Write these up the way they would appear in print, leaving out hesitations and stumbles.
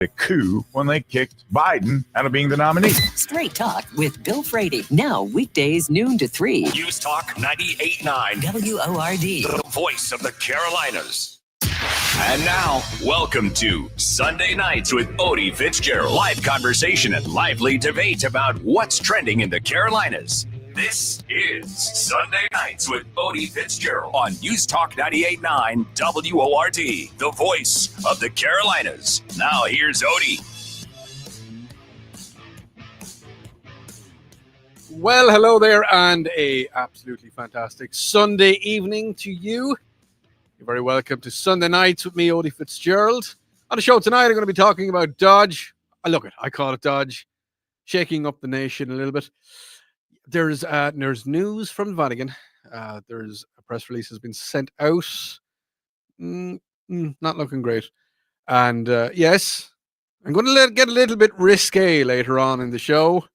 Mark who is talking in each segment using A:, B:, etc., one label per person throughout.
A: a coup when they kicked Biden out of being the nominee.
B: Straight Talk with Bill Frady. Now weekdays noon to 3.
C: News Talk 98.9
B: WORD.
C: The voice of the Carolinas. And now, welcome to Sunday Nights with Odi Fitzgerald. Live conversation and lively debate about what's trending in the Carolinas. This is Sunday Nights with Odi Fitzgerald on News Talk 98.9 WORD, the voice of the Carolinas. Now here's Odi.
D: Well, hello there, and a absolutely fantastic Sunday evening to you. You're very welcome to Sunday Nights with me, Odi Fitzgerald. On the show tonight, I'm going to be talking about DOGE. I call it DOGE, shaking up the nation a little bit. There's news from the Vatican. There's a press release has been sent out. Not looking great. And yes, I'm going to get a little bit risque later on in the show.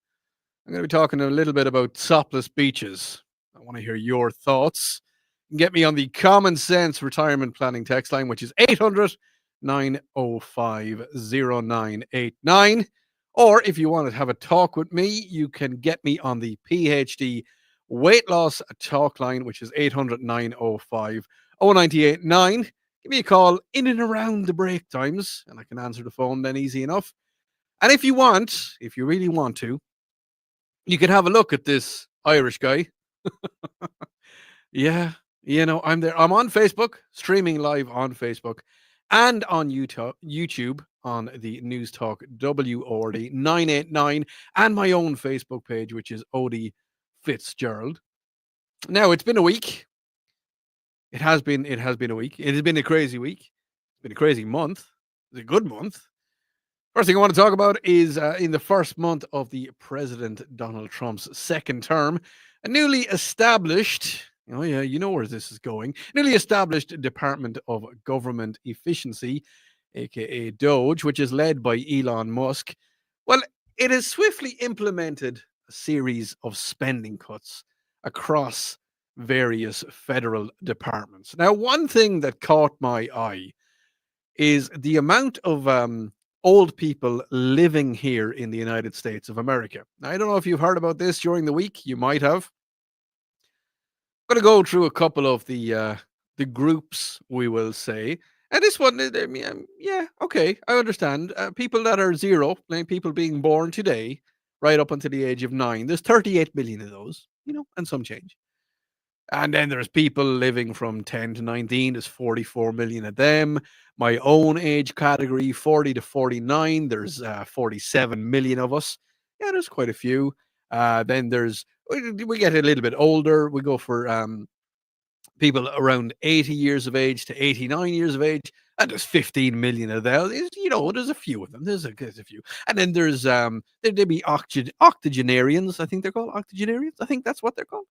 D: I'm going to be talking a little bit about topless beaches. I want to hear your thoughts. You can get me on the Common Sense Retirement Planning text line, which is 800-905-0989. Or if you want to have a talk with me, you can get me on the PhD Weight Loss Talk line, which is 800-905-0989. Give me a call in and around the break times, and I can answer the phone then easy enough. And if you really want to, you can have a look at this Irish guy. Yeah, I'm there. I'm on Facebook, streaming live on Facebook and on YouTube on the News Talk WORD 989 and my own Facebook page, which is Odi Fitzgerald. Now, it's been a week. It has been a week. It has been a crazy week. It's been a crazy month. It's a good month. First thing I want to talk about is in the first month of the President Donald Trump's second term, a newly established, you know where this is going, newly established Department of Government Efficiency, aka DOGE, which is led by Elon Musk. Well, it has swiftly implemented a series of spending cuts across various federal departments. Now, one thing that caught my eye is the amount of old people living here in the United States of America. Now, I don't know if you've heard about this during the week. You might have. I'm going to go through a couple of the groups, we will say. And this one, okay, I understand. People that are zero, like people being born today, right up until the age of 9. There's 38 million of those, and some change. And then there's people living from 10 to 19. There's 44 million of them. My own age category, 40 to 49. There's 47 million of us. Yeah, there's quite a few. Then we get a little bit older. We go for people around 80 years of age to 89 years of age. And there's 15 million of those. There's a few of them. There's a few. And then there's there'd be octogenarians. I think they're called octogenarians. I think that's what they're called.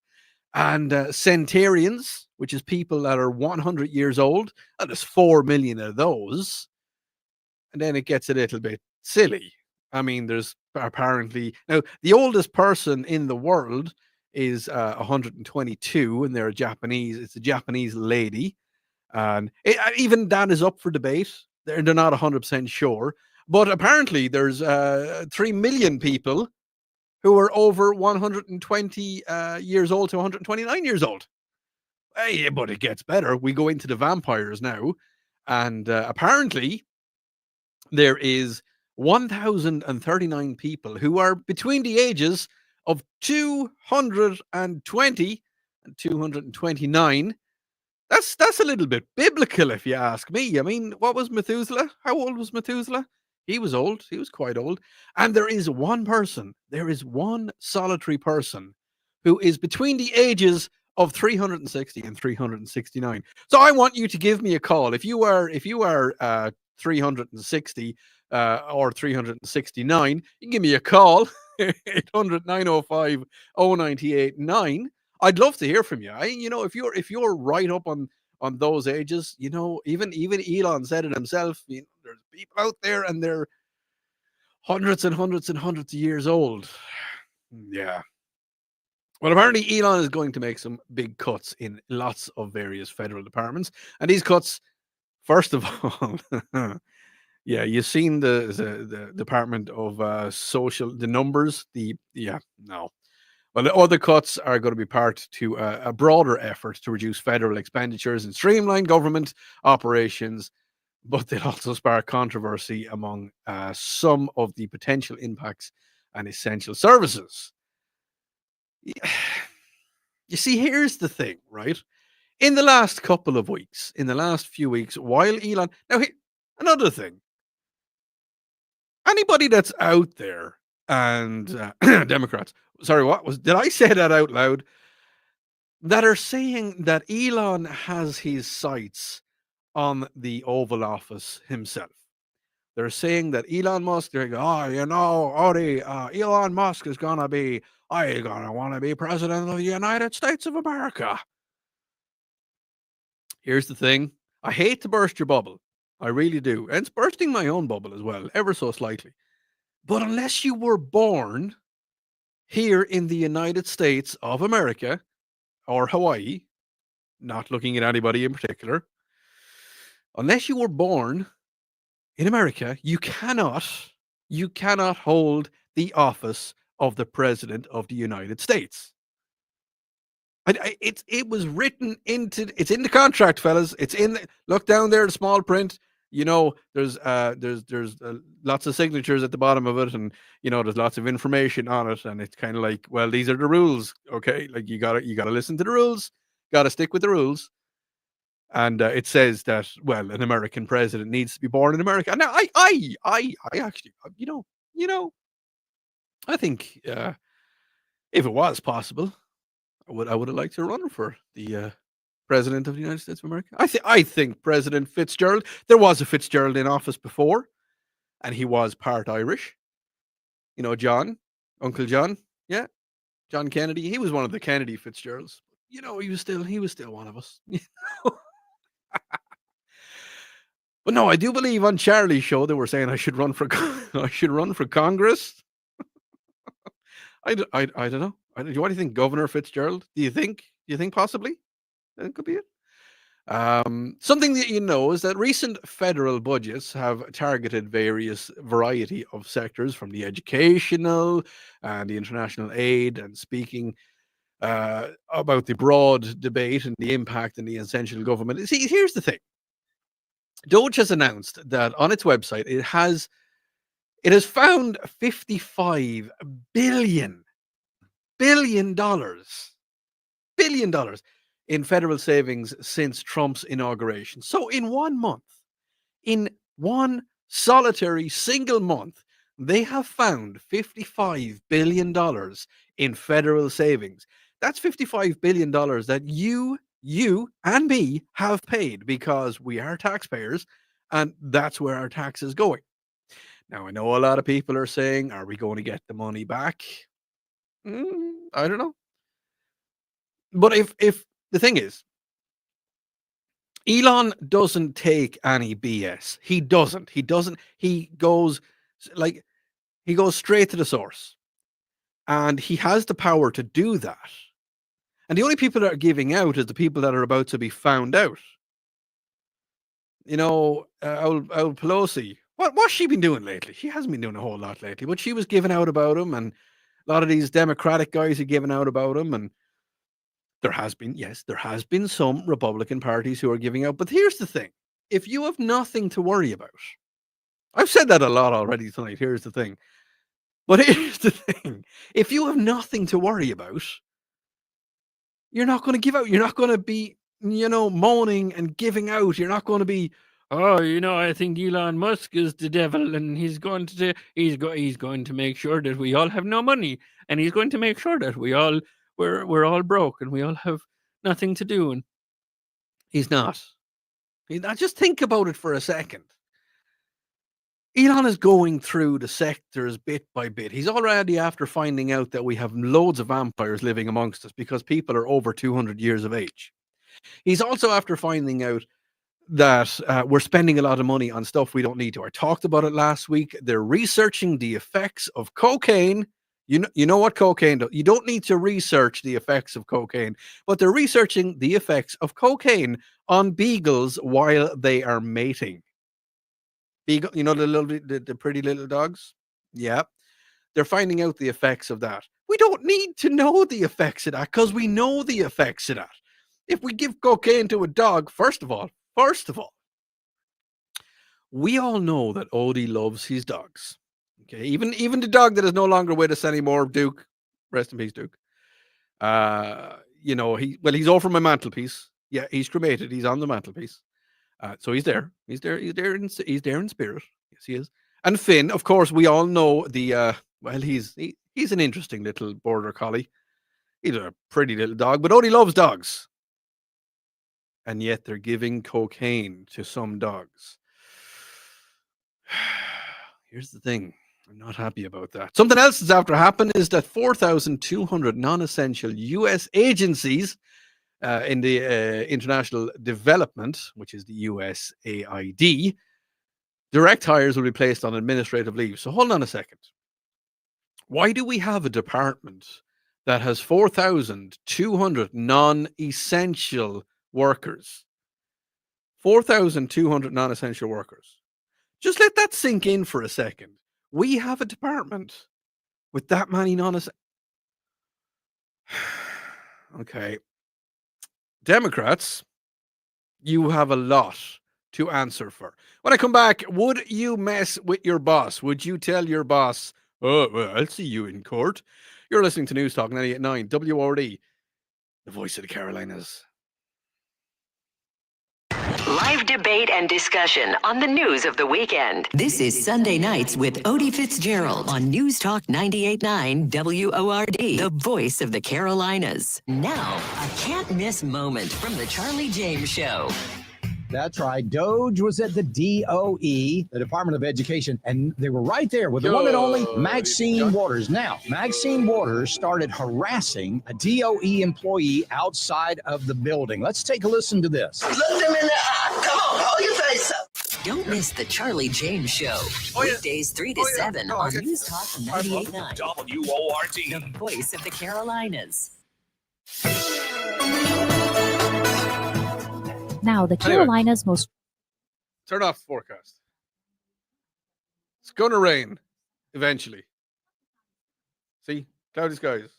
D: And centenarians, which is people that are 100 years old. And there's 4 million of those. And then it gets a little bit silly. I mean, there's apparently... Now, the oldest person in the world is 122, and they're Japanese. It's a Japanese lady. And even that is up for debate. They're not 100% sure. But apparently there's 3 million people who are over 120 years old to 129 years old. Hey, but it gets better. We go into the vampires now. And apparently there is 1,039 people who are between the ages of 220 and 229. That's a little bit biblical, if you ask me. I mean, what was Methuselah? How old was Methuselah? He was old. He was quite old. And there is one solitary person who is between the ages of 360 and 369. So I want you to give me a call. If you are 360 or 369, you can give me a call. 800-905-0989. I'd love to hear from you. If you're right up on those ages, even Elon said it himself. There's people out there and they're hundreds and hundreds and hundreds of years old. Yeah. Well, apparently Elon is going to make some big cuts in lots of various federal departments, and these cuts, first of all, Yeah, you've seen the Department of Social, the numbers. No. Well, the other cuts are going to be part to a broader effort to reduce federal expenditures and streamline government operations, but they'll also spark controversy among some of the potential impacts on essential services. You see, here's the thing, right? In the last couple of weeks, in the last few weeks, while Elon, another thing, anybody that's out there and Democrats, sorry, did I say that out loud? That are saying that Elon has his sights on the Oval Office himself. They're saying that Elon Musk, they're going, Odi, Elon Musk is going to be, I gonna want to be president of the United States of America. Here's the thing. I hate to burst your bubble. I really do. And it's bursting my own bubble as well, ever so slightly. But unless you were born here in the United States of America or Hawaii, not looking at anybody in particular, unless you were born in America, you cannot hold the office of the President of the United States. It was written into, it's in the contract, fellas. It's in look down there, the small print. There's lots of signatures at the bottom of it, and there's lots of information on it, and it's kind of like, well, these are the rules, okay? Like you gotta listen to the rules, gotta stick with the rules. And it says that, well, an American president needs to be born in America. Now, I actually, I think if it was possible, I would have liked to run for the president of the United States of America. I think President Fitzgerald. There was a Fitzgerald in office before, and he was part Irish. John, Uncle John, yeah, John Kennedy. He was one of the Kennedy Fitzgeralds. He was still one of us. But no, I do believe on Charlie's show they were saying I should run for Congress. I don't know. What do you think, Governor Fitzgerald? Do you think possibly that could be it? Something that is that recent federal budgets have targeted various variety of sectors, from the educational and the international aid, and speaking about the broad debate and the impact in the essential government. See, here's the thing. DOGE has announced that on its website it has found $55 billion in federal savings since Trump's inauguration. So in 1 month, in one solitary single month, they have found $55 billion in federal savings. That's $55 billion that you and me have paid because we are taxpayers, and that's where our tax is going. Now, I know a lot of people are saying, are we going to get the money back? I don't know. But if the thing is, Elon doesn't take any BS. He doesn't. He goes straight to the source. And he has the power to do that. And the only people that are giving out is the people that are about to be found out. Old Pelosi, what's she been doing lately? She hasn't been doing a whole lot lately, but she was giving out about him, and a lot of these Democratic guys are giving out about him, and there has been some Republican parties who are giving out. But here's the thing. If you have nothing to worry about, I've said that a lot already tonight. Here's the thing. But here's the thing. If you have nothing to worry about, you're not going to give out. You're not going to be, moaning and giving out. You're not going to be, I think Elon Musk is the devil, and he's going to make sure that we all have no money, and he's going to make sure that we're all broke and we all have nothing to do. And he's not. Just think about it for a second. Elon is going through the sectors bit by bit. He's already after finding out that we have loads of vampires living amongst us because people are over 200 years of age. He's also after finding out that we're spending a lot of money on stuff we don't need to. I talked about it last week. They're researching the effects of cocaine. You know what cocaine does. You don't need to research the effects of cocaine, but they're researching the effects of cocaine on beagles while they are mating. Beagle, the pretty little dogs. Yeah, they're finding out the effects of that. We don't need to know the effects of that because we know the effects of that. If we give cocaine to a dog, first of all, we all know that Odie loves his dogs. Okay, even the dog that is no longer with us anymore, Duke. Rest in peace, Duke. He's over my mantelpiece. Yeah, he's cremated. He's on the mantelpiece. So he's there. He's there in spirit. Yes, he is. And Finn, of course, we all know he's an interesting little border collie. He's a pretty little dog, but Odie loves dogs. And yet they're giving cocaine to some dogs. Here's the thing. I'm not happy about that. Something else that's after happened is that 4,200 non-essential U.S. agencies in the international development, which is the USAID, direct hires will be placed on administrative leave. So hold on a second. Why do we have a department that has 4,200 non-essential workers? 4,200 non-essential workers. Just let that sink in for a second. We have a department with that many non-essential. Okay. Democrats, you have a lot to answer for. When I come back, would you mess with your boss? Would you tell your boss, oh, well, I'll see you in court? You're listening to News Talk 98.9 WRD, the voice of the Carolinas.
E: Live debate and discussion on the news of the weekend.
B: This is Sunday Nights with Odi Fitzgerald on News Talk 98.9 WORD, the voice of the Carolinas. Now, a can't-miss moment from the Charlie James Show.
F: That's right. DOGE was at the DOE, the Department of Education, and they were right there with the one and only Maxine Waters. Now, Maxine Waters started harassing a DOE employee outside of the building. Let's take a listen to this.
G: Look them in the eye. Come on, hold your face up.
B: Don't miss the Charlie James Show. Weekdays 3 to 7 on News Talk 98.9
C: WORD.
B: the voice of the Carolinas.
H: Now, the Carolinas' most...
D: Turn off the forecast. It's going to rain eventually. See? Cloudy skies.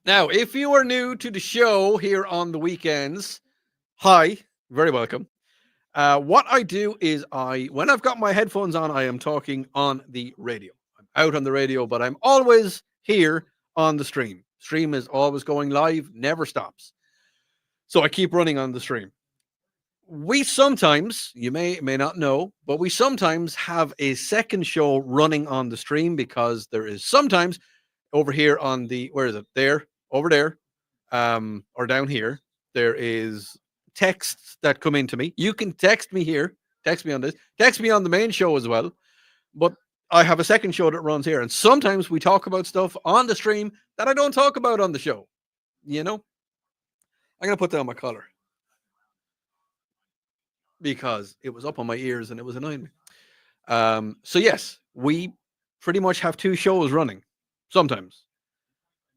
D: Now, if you are new to the show here on the weekends, hi, very welcome. What I do is when I've got my headphones on, I am talking on the radio. I'm out on the radio, but I'm always here on the stream. Stream is always going live, never stops. So I keep running on the stream. We sometimes, you may not know, but we sometimes have a second show running on the stream because there is sometimes over here on the, where is it? There, over there, or down here, there is texts that come into me. You can text me here, text me on this, text me on the main show as well. But I have a second show that runs here. And sometimes we talk about stuff on the stream that I don't talk about on the show. You know, I'm going to put down my collar because it was up on my ears and it was annoying me. So yes, we pretty much have two shows running sometimes.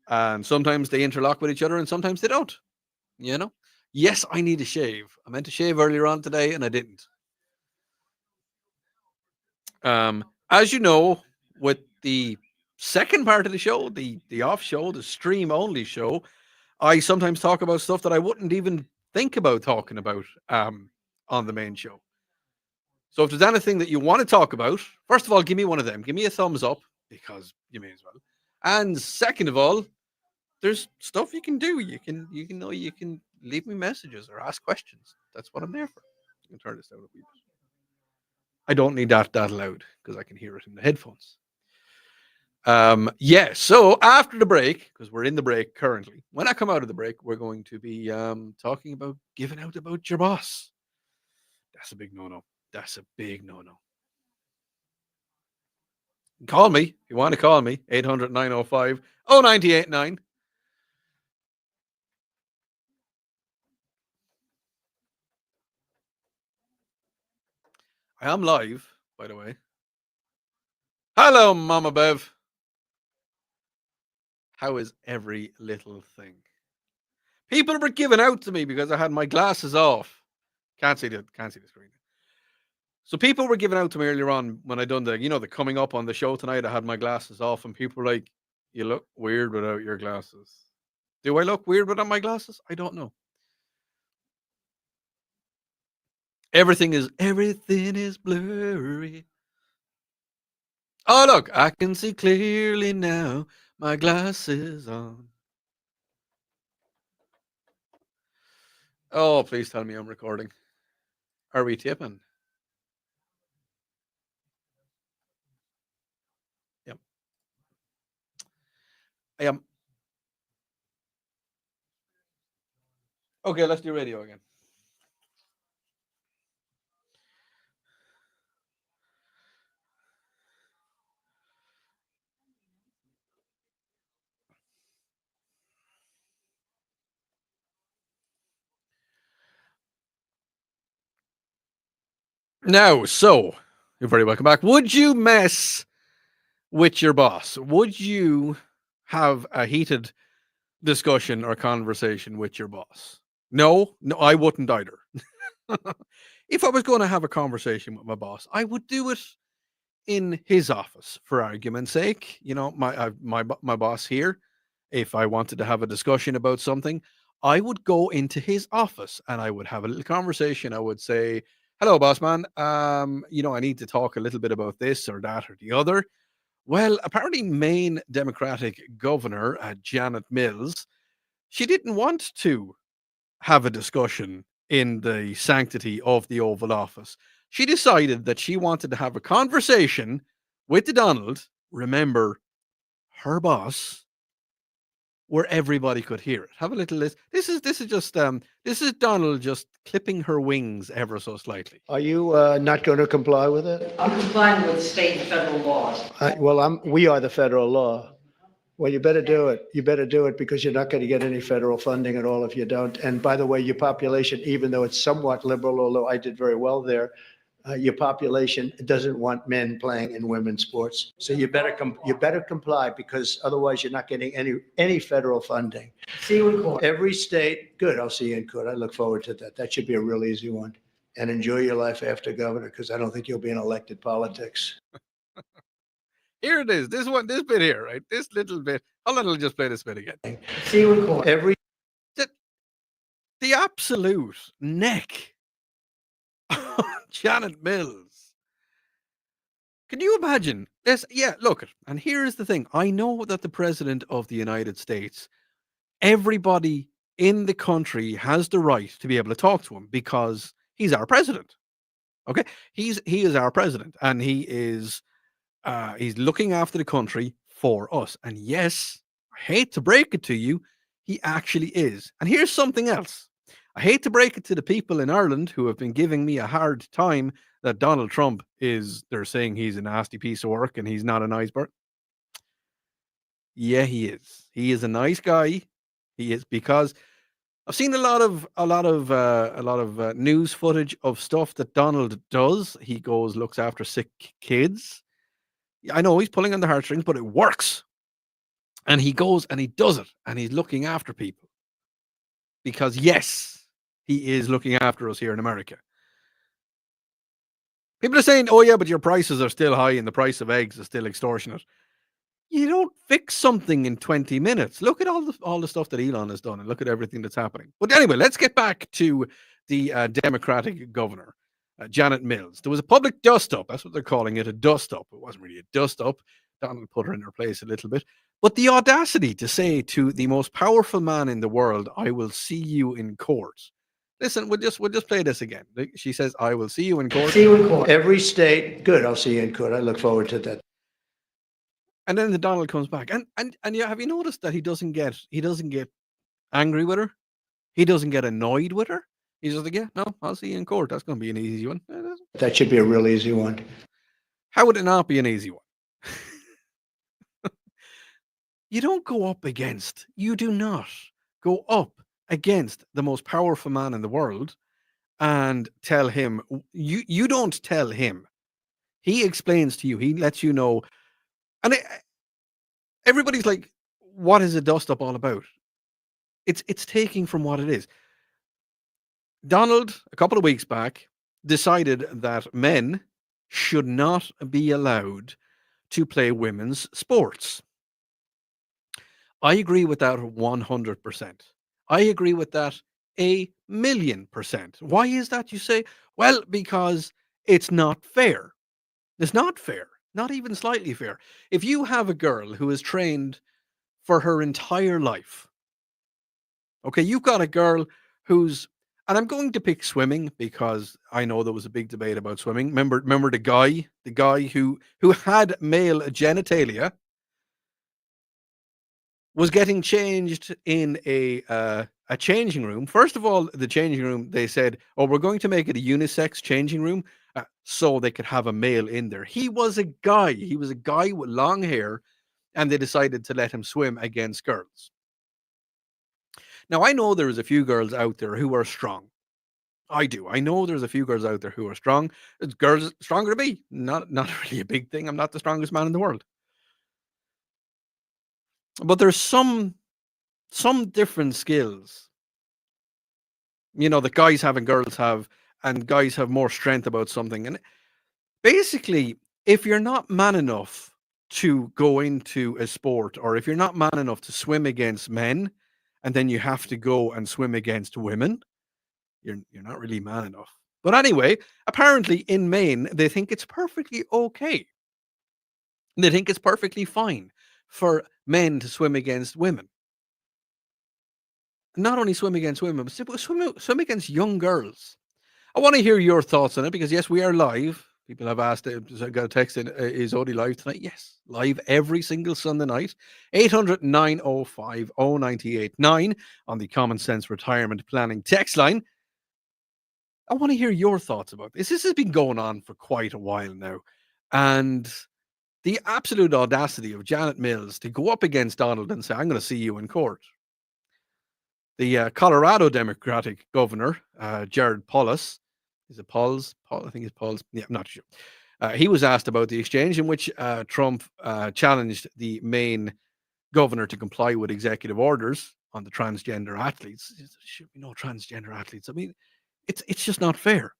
D: And sometimes they interlock with each other and sometimes they don't, you know? Yes, I need a shave. I meant to shave earlier on today and I didn't. As you know, with the second part of the show, the off show, the stream only show, I sometimes talk about stuff that I wouldn't even think about talking about on the main show. So if there's anything that you want to talk about, first of all, give me one of them. Give me a thumbs up because you may as well. And second of all, there's stuff you can do. You can leave me messages or ask questions. That's what I'm there for. You can turn this down a wee bit. I don't need that loud because I can hear it in the headphones. Yeah, so after the break, because we're in the break currently, when I come out of the break, we're going to be talking about giving out about your boss. That's a big no-no. That's a big no-no. Call me if you want to call me, 800-905-0989. I am live, by the way. Hello, Mama Bev. How is every little thing? People were giving out to me because I had my glasses off. Can't see the screen. So people were giving out to me earlier on when I done the coming up on the show tonight. I had my glasses off, and people were like, "You look weird without your glasses." Do I look weird without my glasses? I don't know. Everything is blurry. Oh, look, I can see clearly now. My glasses on. Oh, please tell me I'm recording. Are we tipping? Yep. I am. Okay, let's do radio again. Now, so you're very welcome back. Would you mess with your boss? Would you have a heated discussion or conversation with your boss? No, I wouldn't either. If I was going to have a conversation with my boss, I would do it in his office, for argument's sake. My boss here, if I wanted to have a discussion about something, I would go into his office and I would have a little conversation. I would say, "Hello, boss man. I need to talk a little bit about this or that or the other." Well, apparently, Maine Democratic Governor Janet Mills, she didn't want to have a discussion in the sanctity of the Oval Office. She decided that she wanted to have a conversation with the Donald, remember, her boss, where everybody could hear it. Have a little list. This is Donald just clipping her wings ever so slightly.
I: Are you not going to comply with it?
J: I'm complying with state and federal laws.
I: We are the federal law. Well, you better do it. You better do it because you're not going to get any federal funding at all if you don't. And by the way, your population, even though it's somewhat liberal, although I did very well there, your population doesn't want men playing in women's sports. So you better comply because otherwise you're not getting any federal funding.
J: See you in court.
I: Every state, good. I'll see you in court. I look forward to that. That should be a real easy one. And enjoy your life after governor because I don't think you'll be in elected politics.
D: Here it is. This bit here, right? This little bit. Hold on, I'll just play this bit again.
J: See you in court.
D: The absolute neck on Janet Mills. Can you imagine this? Yeah, look, and here is the thing. I know that the President of the United States, everybody in the country has the right to be able to talk to him because he's our president. Okay? He is our president, and he's looking after the country for us. And yes, I hate to break it to you, he actually is. And here's something else. I hate to break it to the people in Ireland who have been giving me a hard time that Donald Trump they're saying he's a nasty piece of work and he's not a nice person. Yeah, he is. He is a nice guy. He is, because I've seen a lot of news footage of stuff that Donald does. He looks after sick kids. I know he's pulling on the heartstrings, but it works. And he goes and he does it, and he's looking after people. Because yes, he is looking after us here in America. People are saying, "Oh yeah, but your prices are still high and the price of eggs is still extortionate." You don't fix something in 20 minutes. Look at all the stuff that Elon has done, and look at everything that's happening. But anyway, let's get back to the Democratic governor, Janet Mills. There was a public dust-up. That's what they're calling it, a dust-up. It wasn't really a dust-up. Donald put her in her place a little bit. But the audacity to say to the most powerful man in the world, "I will see you in court." Listen, we'll just play this again. She says, "I will see you in court."
J: See you in court.
I: Every state, good. I'll see you in court. I look forward to that.
D: And then the Donald comes back, and yeah, have you noticed that he doesn't get angry with her? He doesn't get annoyed with her. He's just like, "Yeah, no, I'll see you in court. That's going to be an easy one."
I: That should be a real easy one.
D: How would it not be an easy one? You don't go up against. You do not go up against the most powerful man in the world and tell him. You don't tell him. He explains to you. He lets you know. And everybody's like, what is a dust up all about? It's taking from what it is. Donald, a couple of weeks back, decided that men should not be allowed to play women's sports. I agree with that 100%. I agree with that 1,000,000%. Why is that, you say? Well, because it's not fair. It's not fair. Not even slightly fair. If you have a girl who is trained for her entire life, okay, you've got a girl who's, and I'm going to pick swimming because I know there was a big debate about swimming. Remember the guy who had male genitalia was getting changed in a changing room. First of all, the changing room, they said, "Oh, we're going to make it a unisex changing room, so they could have a male in there." He was a guy. He was a guy with long hair, and they decided to let him swim against girls. Now, I know there's a few girls out there who are strong. I do. I know there's a few girls out there who are strong. It's girls stronger than me. Not really a big thing. I'm not the strongest man in the world. But there's some different skills, that guys have and girls have, and guys have more strength about something. And basically, if you're not man enough to go into a sport, or if you're not man enough to swim against men, and then you have to go and swim against women, you're not really man enough. But anyway, apparently in Maine, they think it's perfectly okay. They think it's perfectly fine for men to swim against women. Not only swim against women, but swim against young girls. I want to hear your thoughts on it because, yes, we are live. People have asked, I got a text in, is Odi live tonight? Yes, live every single Sunday night. 800-905-0989 on the Common Sense Retirement Planning text line. I want to hear your thoughts about this. This has been going on for quite a while now. And the absolute audacity of Janet Mills to go up against Donald and say, I'm going to see you in court. The Colorado Democratic governor, Jared Polis, is it Pauls? I think it's Pauls. Yeah, I'm not sure. He was asked about the exchange in which Trump challenged the Maine governor to comply with executive orders on the transgender athletes. There should be no transgender athletes. I mean, it's just not fair.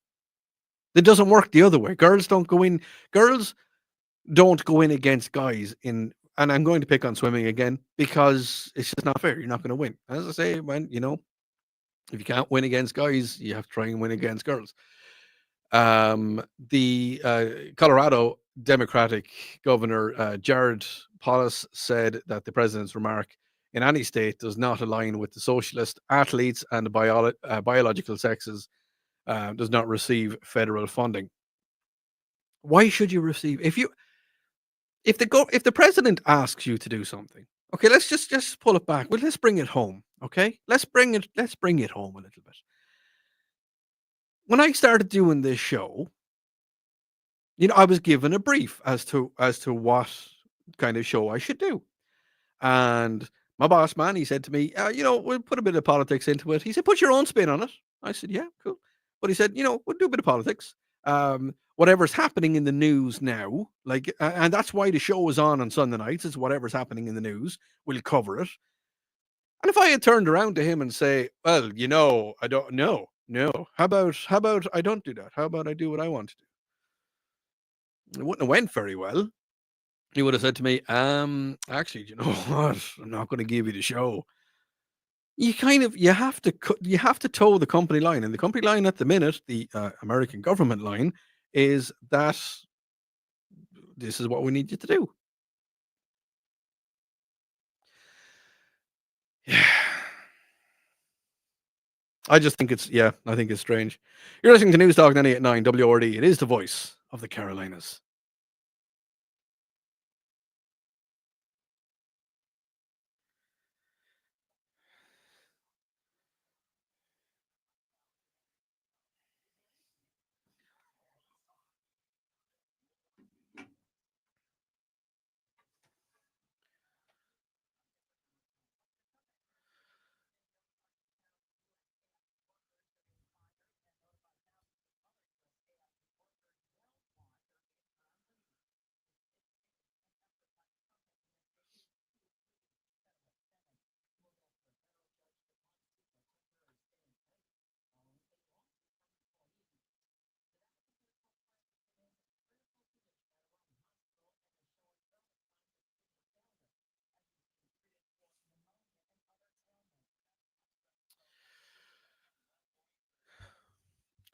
D: It doesn't work the other way. Girls don't go in against guys in, and I'm going to pick on swimming again because it's just not fair. You're not going to win. As I say, when if you can't win against guys, you have to try and win against girls. The Colorado Democratic governor, Jared Polis, said that the president's remark in any state does not align with the socialist athletes and the biological sexes does not receive federal funding. Why should you receive if the president asks you to do something? Okay, let's just pull it back. Well, let's bring it home. Okay, let's bring it home a little bit. When I started doing this show, I was given a brief as to what kind of show I should do, and my boss man, he said to me, we'll put a bit of politics into it. He said, put your own spin on it. I said, yeah, cool. But he said, we'll do a bit of politics. Whatever's happening in the news now, and that's why the show is on Sunday nights, is whatever's happening in the news, we'll cover it. And if I had turned around to him and say, well, I don't know. No. How about I don't do that? How about I do what I want to do? It wouldn't have went very well. He would have said to me, actually, you know what? I'm not going to give you the show. You have to toe the company line, and the company line at the minute, the American government line, is that this is what we need you to do. Yeah. I think it's strange. You're listening to News Talk 98.9 WRD. It is the voice of the Carolinas.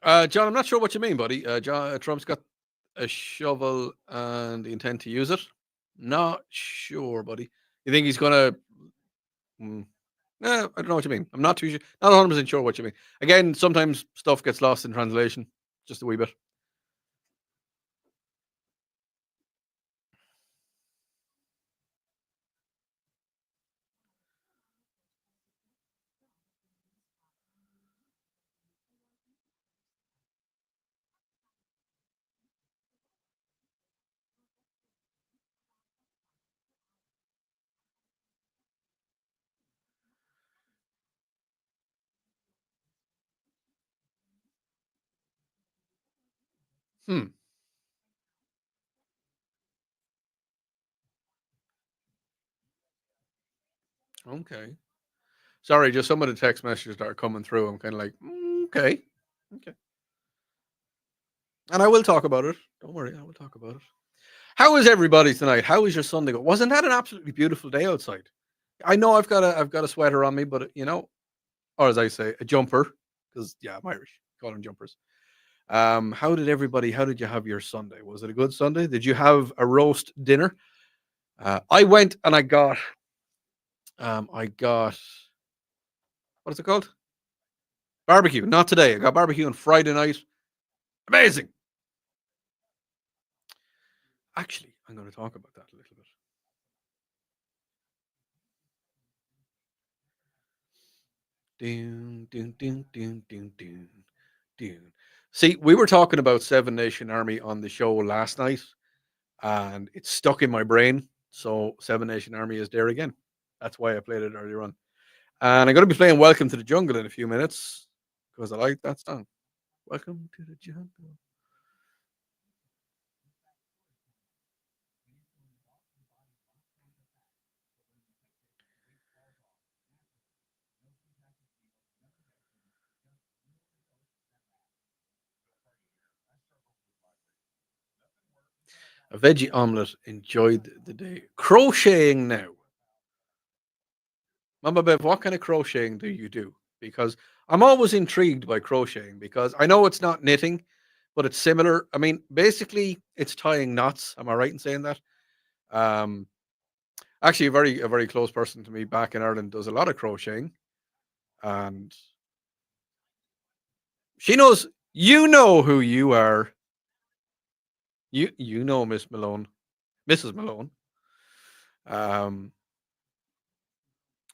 D: John, I'm not sure what you mean, buddy. Trump's got a shovel and the intent to use it. Not sure, buddy. You think he's gonna? I don't know what you mean. I'm not too sure. Not 100% sure what you mean. Again, sometimes stuff gets lost in translation, just a wee bit. Okay. Sorry, just some of the text messages that are coming through. I'm kind of like, okay. And I will talk about it. Don't worry, I will talk about it. How is everybody tonight? How is your Sunday go? Wasn't that an absolutely beautiful day outside? I know I've got a sweater on me, but or as I say, a jumper, because I'm Irish. Call them jumpers. How did you have your Sunday? Was it a good Sunday? Did you have a roast dinner? I went and I got what is it called? Barbecue. Not today. I got barbecue on Friday night. Amazing. Actually, I'm going to talk about that a little bit. See, we were talking about Seven Nation Army on the show last night, and it's stuck in my brain. So Seven Nation Army is there again. That's why I played it earlier on. And I'm going to be playing Welcome to the Jungle in a few minutes because I like that song. Welcome to the Jungle. A veggie omelette. Enjoyed the day. Crocheting now. Mama Bev, what kind of crocheting do you do? Because I'm always intrigued by crocheting because I know it's not knitting, but it's similar. I mean, basically, it's tying knots. Am I right in saying that? Actually, a very close person to me back in Ireland does a lot of crocheting, and she knows. You know who you are. You know Miss Malone, Mrs. Malone.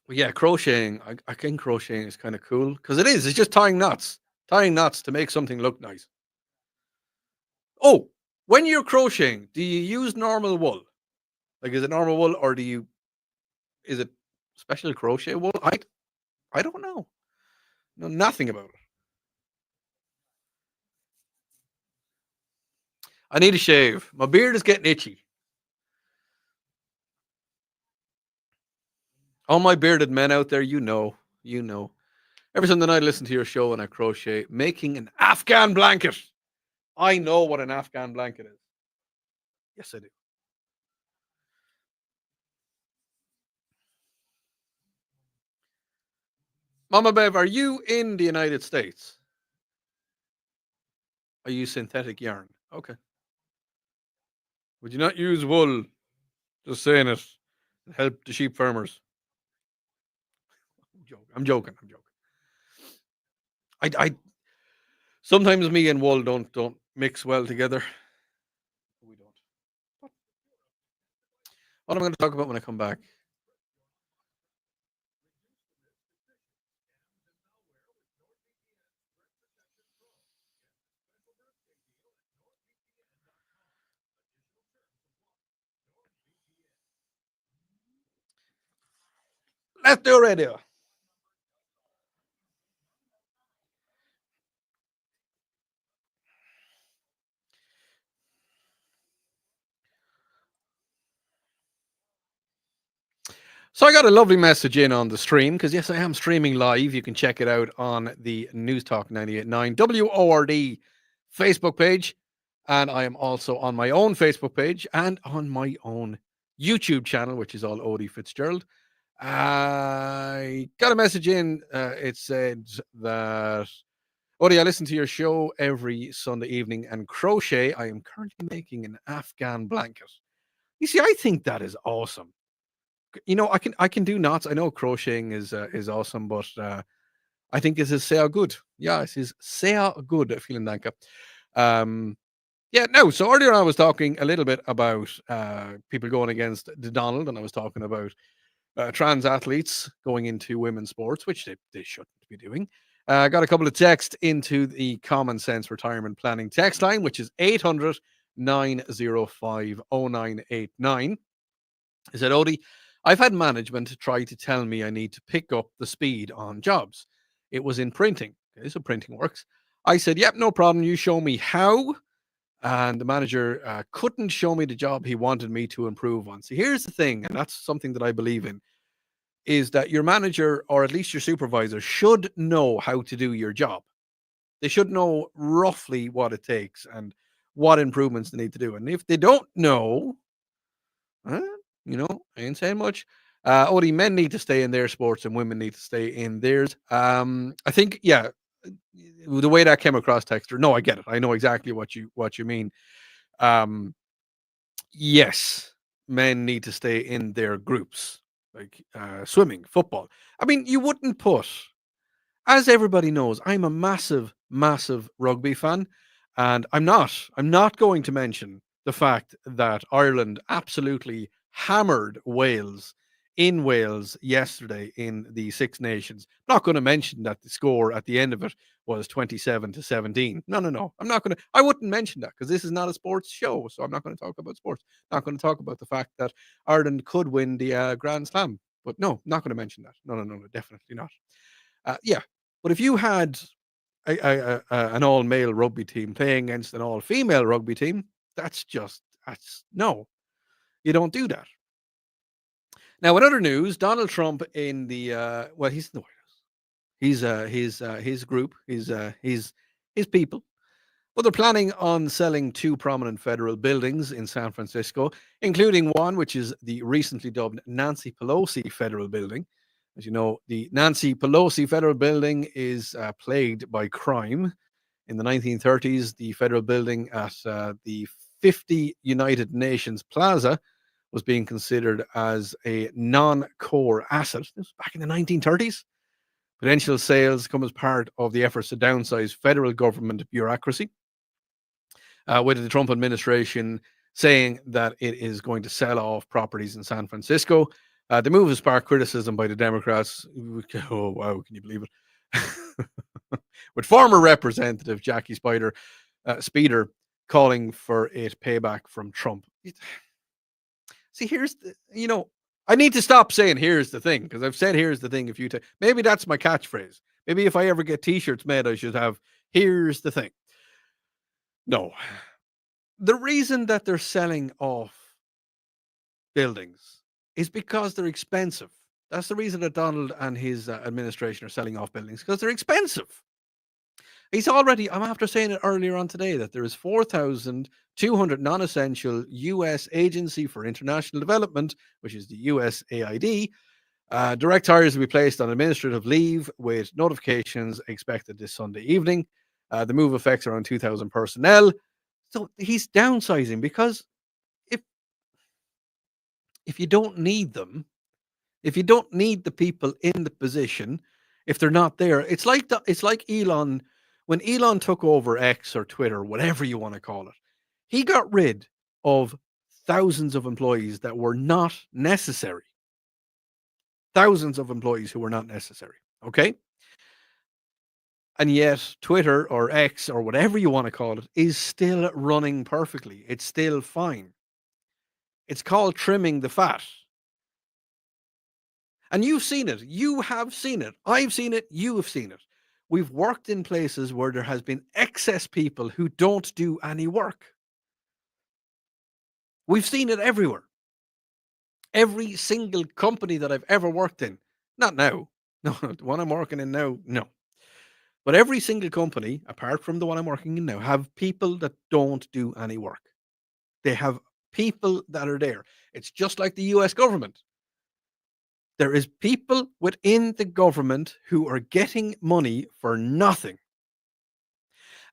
D: But yeah, crocheting. I think crocheting is kind of cool because it is. It's just tying knots to make something look nice. Oh, when you're crocheting, do you use normal wool? Like, is it normal wool or is it special crochet wool? I don't know. Know nothing about it. I need a shave. My beard is getting itchy. All my bearded men out there, you know. Every Sunday night I listen to your show and I crochet, making an Afghan blanket. I know what an Afghan blanket is. Yes, I do. Mama Bev, are you in the United States? I use synthetic yarn. Okay. Would you not use wool? Just saying it. Help the sheep farmers. I'm joking. I sometimes me and wool don't mix well together. We don't. What am I going to talk about when I come back? Let's do radio. So I got a lovely message in on the stream because yes, I am streaming live. You can check it out on the News Talk 98.9 WORD Facebook page, and I am also on my own Facebook page and on my own YouTube channel, which is all Odi Fitzgerald. I got a message in. It said that Odi, I listen to your show every Sunday evening and crochet. I am currently making an Afghan blanket. You see, I think that is awesome. You know, I can do knots. I know crocheting is awesome, but I think this is sehr good. Yeah, it is sehr good. Vielen Dank. Yeah, no. So earlier I was talking a little bit about people going against the Donald, and I was talking about trans athletes going into women's sports, which they shouldn't be doing. I got a couple of texts into the Common Sense Retirement Planning text line, which is 800 905 0989. I said, Odie, I've had management try to tell me I need to pick up the speed on jobs. It was in printing. Okay, so printing works. I said, yep, no problem. You show me how. And the manager couldn't show me the job he wanted me to improve on. See, here's the thing, and that's something that I believe in, is that your manager, or at least your supervisor, should know how to do your job. They should know roughly what it takes and what improvements they need to do. And if they don't know, you know, I ain't saying much. Only men need to stay in their sports and women need to stay in theirs. I think, yeah, the way that came across, Texter. No, I get it. I know exactly what you mean. Yes, men need to stay in their groups, like swimming, football. I mean, you wouldn't put, as everybody knows, I'm a massive, massive rugby fan, and I'm not going to mention the fact that Ireland absolutely hammered Wales in Wales yesterday in the Six Nations. I'm not going to mention that the score at the end of it was 27-17. No. I wouldn't mention that because this is not a sports show. So I'm not going to talk about sports. Not going to talk about the fact that Ireland could win the Grand Slam. But no, not going to mention that. No, definitely not. Yeah. But if you had an all-male rugby team playing against an all-female rugby team, that's no, you don't do that. Now, in other news, Donald Trump in the he's in the White House. His group, his people. Well, they're planning on selling two prominent federal buildings in San Francisco, including one which is the recently dubbed Nancy Pelosi Federal Building. As you know, the Nancy Pelosi Federal Building is plagued by crime. In the 1930s, the federal building at the 50 United Nations Plaza was being considered as a non-core asset. This was back in the 1930s. Potential sales come as part of the efforts to downsize federal government bureaucracy, with the Trump administration saying that it is going to sell off properties in San Francisco. The move has sparked criticism by the Democrats. Oh, wow, can you believe it? With former Representative Jackie Speeder calling for it payback from Trump. See, I need to stop saying here's the thing, because I've said here's the thing a few times. Maybe that's my catchphrase. Maybe if I ever get t-shirts made, I should have here's the thing. No. The reason that they're selling off buildings is because they're expensive. That's the reason that Donald and his administration are selling off buildings, because they're expensive. I'm after saying it earlier on today, that there is 4,200 non-essential U.S. Agency for International Development, which is the USAID. Direct hires will be placed on administrative leave with notifications expected this Sunday evening. The move affects around 2,000 personnel. So he's downsizing because if you don't need them, if you don't need the people in the position, if they're not there, it's like Elon. When Elon took over X or Twitter, whatever you want to call it, he got rid of thousands of employees that were not necessary. Thousands of employees who were not necessary. Okay? And yet Twitter or X or whatever you want to call it is still running perfectly. It's still fine. It's called trimming the fat. And you've seen it. You have seen it. I've seen it. You have seen it. We've worked in places where there has been excess people who don't do any work. We've seen it everywhere. Every single company that I've ever worked in, not now, no, the one I'm working in now, no. But every single company, apart from the one I'm working in now, have people that don't do any work. They have people that are there. It's just like the US government. There is people within the government who are getting money for nothing.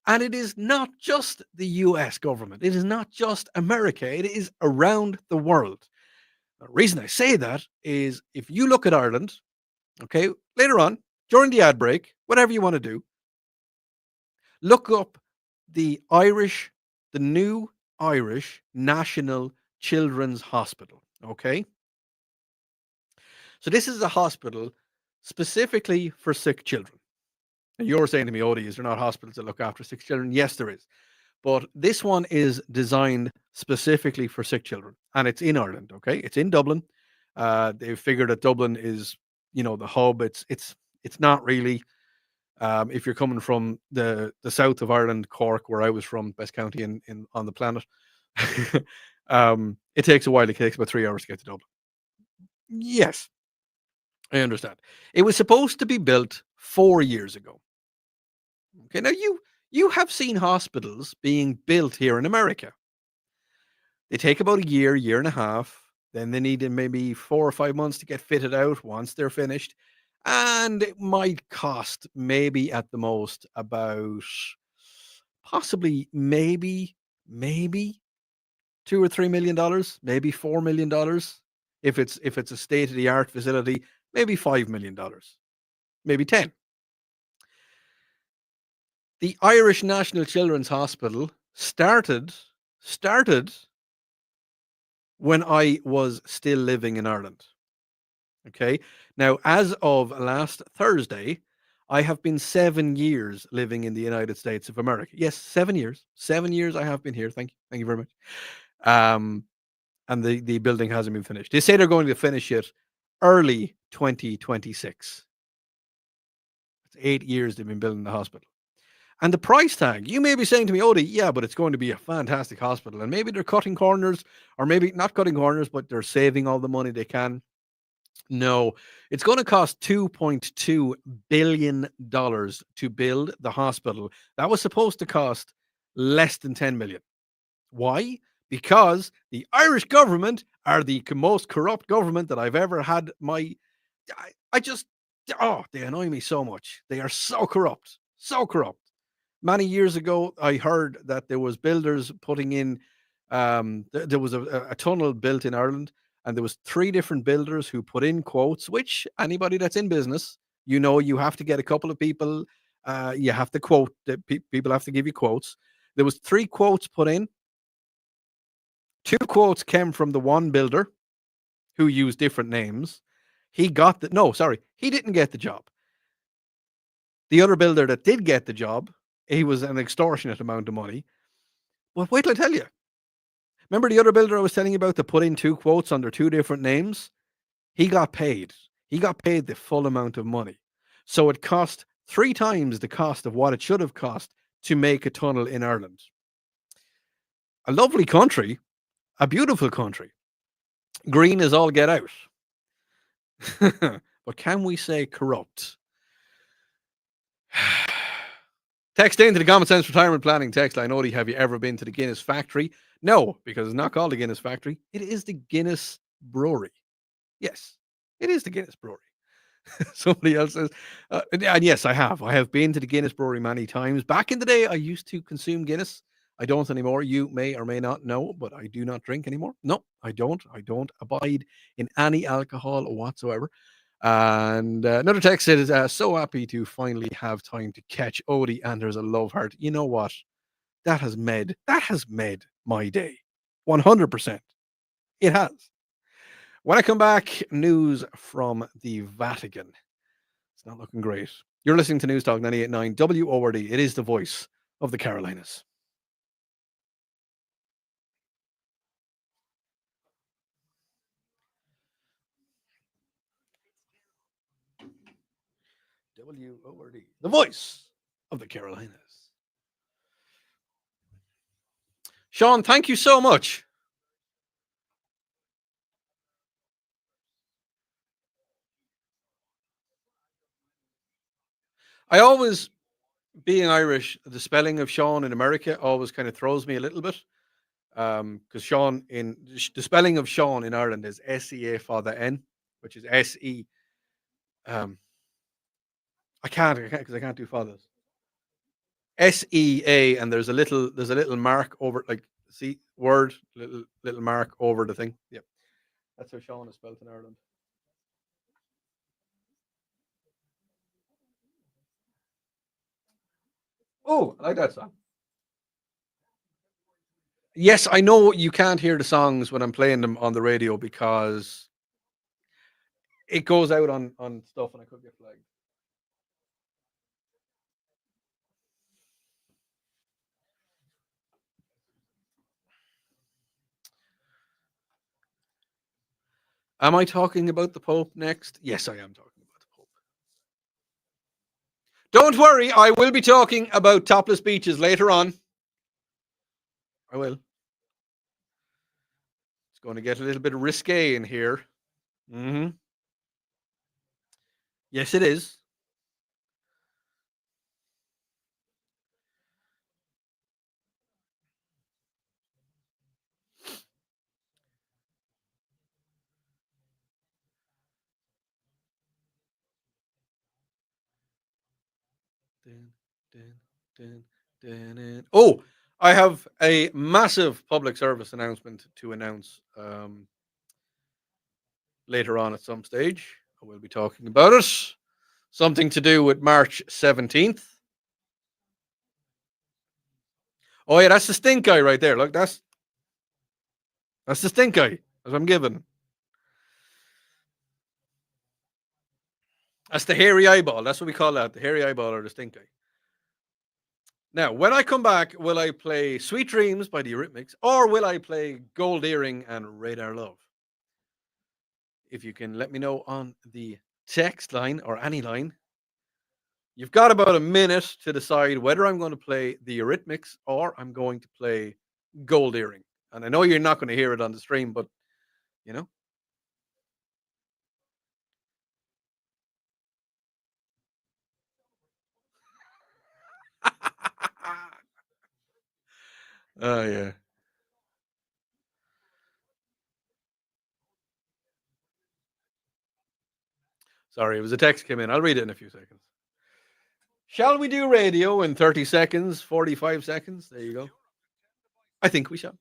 D: And it is not just the US government. It is not just America. It is around the world. The reason I say that is if you look at Ireland, okay, later on, during the ad break, whatever you want to do, look up the new Irish National Children's Hospital, okay? So this is a hospital specifically for sick children. And you're saying to me, Odie, is there not hospitals that look after sick children? Yes, there is. But this one is designed specifically for sick children. And it's in Ireland, okay? It's in Dublin. They figured that Dublin is, the hub. It's not really. If you're coming from the south of Ireland, Cork, where I was from, best county in on the planet, it takes a while. It takes about 3 hours to get to Dublin. Yes, I understand. It was supposed to be built 4 years ago. Okay, now you have seen hospitals being built here in America. They take about a year and a half. Then they need maybe 4 or 5 months to get fitted out once they're finished. And it might cost maybe at the most about possibly maybe $2 or $3 million, maybe $4 million. If it's a state-of-the-art facility, maybe $5 million, maybe 10. The Irish National Children's Hospital started when I was still living in Ireland. Okay. Now, as of last Thursday, I have been 7 years living in the United States of America. Yes, 7 years. 7 years I have been here. Thank you. Thank you very much. And the building hasn't been finished. They say they're going to finish it early 2026. It's 8 years they've been building the hospital. And the price tag, you may be saying to me, Odie, yeah, but it's going to be a fantastic hospital. And maybe they're cutting corners, or maybe not cutting corners, but they're saving all the money they can. No, it's going to cost $2.2 billion to build the hospital. That was supposed to cost less than 10 million. Why? Because the Irish government are the most corrupt government that I've ever had. They annoy me so much. They are so corrupt, so corrupt. Many years ago, I heard that there was builders putting in, there was a tunnel built in Ireland, and there was 3 different builders who put in quotes, which anybody that's in business, you have to get a couple of people, you have to quote, people have to give you quotes. There was 3 quotes put in. 2 quotes came from the one builder who used different names. He didn't get the job. The other builder that did get the job, he was an extortionate amount of money. But wait till I tell you. Remember the other builder I was telling you about to put in 2 quotes under 2 different names? He got paid. He got paid the full amount of money. So it cost 3 times the cost of what it should have cost to make a tunnel in Ireland. A lovely country, a beautiful country. Green is all get out. But can we say corrupt? Text into the Common Sense Retirement Planning text line. Odie, have you ever been to the Guinness factory? No, because it's not called the Guinness factory. It is the Guinness Brewery. Yes, it is the Guinness Brewery. Somebody else says, and yes, I have. I have been to the Guinness Brewery many times. Back in the day, I used to consume Guinness. I don't anymore. You may or may not know, but I do not drink anymore. No, I don't. I don't abide in any alcohol whatsoever. And another text says, so happy to finally have time to catch Odie, and there's a love heart. You know what? That has made my day. 100%. It has. When I come back, news from the Vatican. It's not looking great. You're listening to News Talk 98.9 WORD. It is the voice of the Carolinas. WORD, the voice of the Carolinas. Sean, thank you so much. I always, being Irish, the spelling of Sean in America always kind of throws me a little bit. Because the spelling of Sean in Ireland is SEA for the N, which is SE. I can't because I can't do fathers. SEA, and there's a little mark over, like, see, word, little mark over the thing. Yep, that's how Sean is spelled in Ireland. Oh, I like that song. Yes, I know you can't hear the songs when I'm playing them on the radio because it goes out on stuff, and I could get flagged. Am I talking about the Pope next? Yes, I am talking about the Pope. Don't worry, I will be talking about topless beaches later on. I will. It's going to get a little bit risque in here. Mm-hmm. Yes, it is. Oh, I have a massive public service announcement to announce later on at some stage. I will be talking about it. Something to do with March 17th. Oh yeah, that's the stink eye right there. Look, that's the stink eye as I'm given. That's the hairy eyeball. That's what we call that, the hairy eyeball or the stink eye. Now, when I come back, will I play Sweet Dreams by the Eurythmics, or will I play Gold Earring and Radar Love? If you can let me know on the text line or any line. You've got about a minute to decide whether I'm going to play the Eurythmics or I'm going to play Gold Earring. And I know you're not going to hear it on the stream, but, you know. Oh, yeah. Sorry, it was a text came in. I'll read it in a few seconds. Shall we do radio in 30 seconds, 45 seconds? There you go. I think we shall.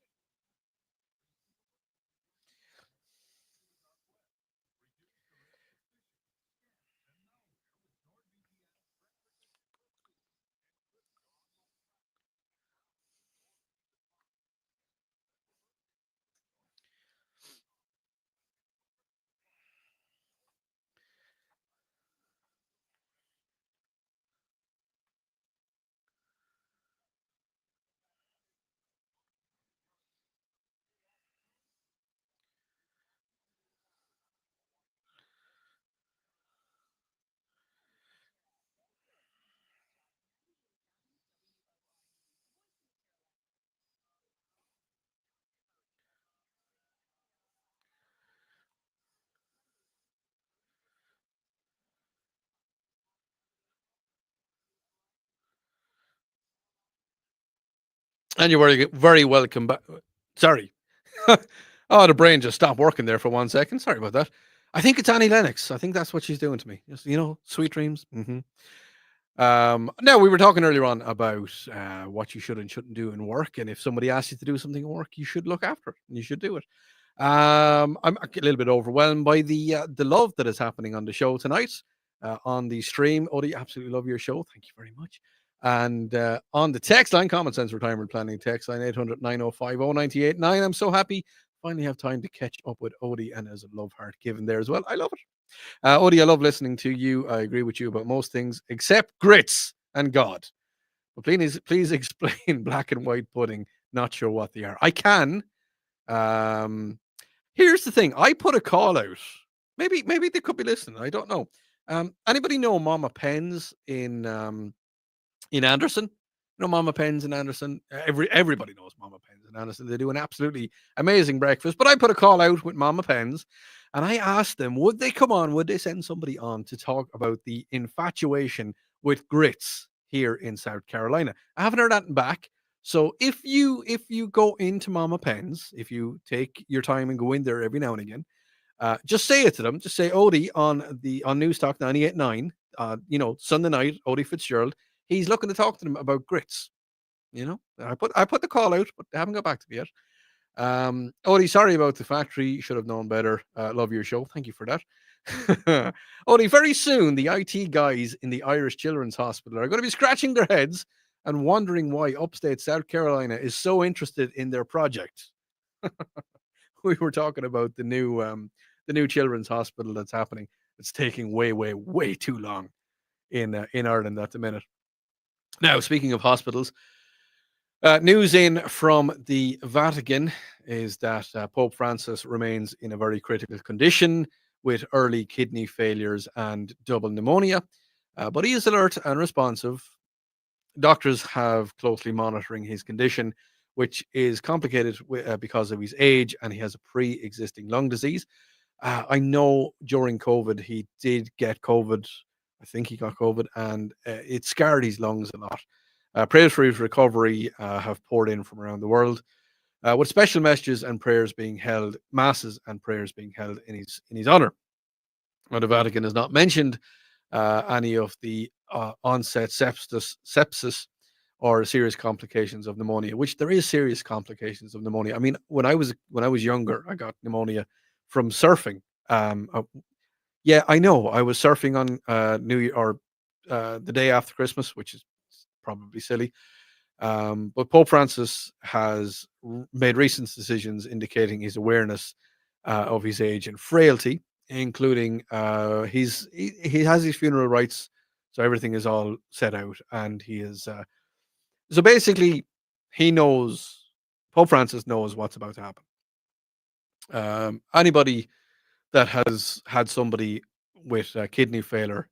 D: And you're very, very welcome back. Sorry. Oh, the brain just stopped working there for 1 second. Sorry about that. I think it's Annie Lennox. I think that's what she's doing to me. Just, Sweet Dreams. Mm-hmm. Now, we were talking earlier on about what you should and shouldn't do in work. And if somebody asks you to do something in work, you should look after it and you should do it. I'm a little bit overwhelmed by the love that is happening on the show tonight, on the stream. Odi, absolutely love your show. Thank you very much. And on the text line, Common Sense Retirement Planning text line 800-905-0989. I'm so happy finally have time to catch up with Odi and as a love heart given there as well. I love it. Odi, I love listening to you. I agree with you about most things except grits and God. But please explain black and white pudding. Not sure what they are. I can. Here's the thing. I put a call out. Maybe they could be listening. I don't know. Anybody know Mama Penn's in Anderson? Mama Penn's in Anderson. Everybody knows Mama Penn's in Anderson. They do an absolutely amazing breakfast. But I put a call out with Mama Penn's, and I asked them, would they come on? Would they send somebody on to talk about the infatuation with grits here in South Carolina? I haven't heard that back. So if you go into Mama Penn's, if you take your time and go in there every now and again, just say it to them. Just say Odi on News Talk 98.9. Sunday night, Odi Fitzgerald. he's looking to talk to them about grits. I put the call out, but they haven't got back to me yet. Odie, sorry about the factory. You should have known better. Love your show. Thank you for that. Odie, very soon the IT guys in the Irish Children's Hospital are going to be scratching their heads and wondering why upstate South Carolina is so interested in their project. We were talking about the new children's hospital that's happening. It's taking way too long in Ireland at the minute. Now, speaking of hospitals, news in from the Vatican is that Pope Francis remains in a very critical condition with early kidney failures and double pneumonia, but he is alert and responsive. Doctors have closely monitoring his condition, which is complicated because of his age, and he has a pre-existing lung disease. I know during COVID he did get COVID. I think he got COVID, and it scarred his lungs a lot. Prayers for his recovery have poured in from around the world, with special messages and prayers being held, masses and prayers being held in his honor. Now, the Vatican has not mentioned any of the onset sepsis or serious complications of pneumonia, which there is serious complications of pneumonia. I mean, when I was younger, I got pneumonia from surfing. Yeah, I know. I was surfing on New Year or the day after Christmas, which is probably silly. But Pope Francis has made recent decisions indicating his awareness of his age and frailty, including he has his funeral rites, so everything is all set out, and he is so basically Pope Francis knows what's about to happen. Anybody that has had somebody with kidney failure,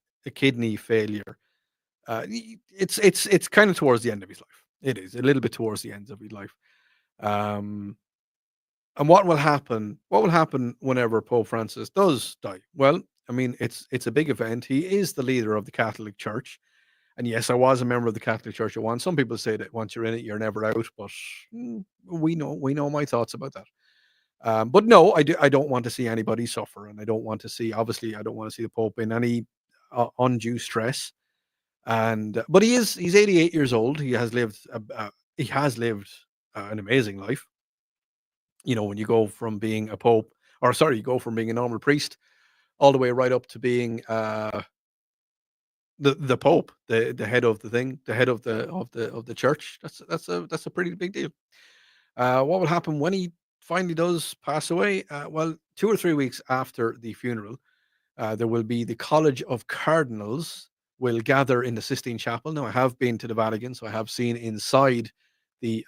D: it's kind of towards the end of his life. It is a little bit towards the end of his life. And what will happen? What will happen whenever Pope Francis does die? Well, I mean, it's a big event. He is the leader of the Catholic Church, and yes, I was a member of the Catholic Church at once. Some people say that once you're in it, you're never out. But we know my thoughts about that. But no, I don't want to see anybody suffer, and I don't want to see. Obviously, I don't want to see the Pope in any undue stress. But he's 88 years old. He has lived an amazing life. You know, when you go from being a pope, you go from being a normal priest all the way right up to being the pope, the head of the thing, the head of the church. That's a pretty big deal. What will happen when he finally does pass away? Well, 2 or 3 weeks after the funeral, there will be the College of Cardinals will gather in the Sistine Chapel. Now, I have been to the Vatican, so I have seen inside the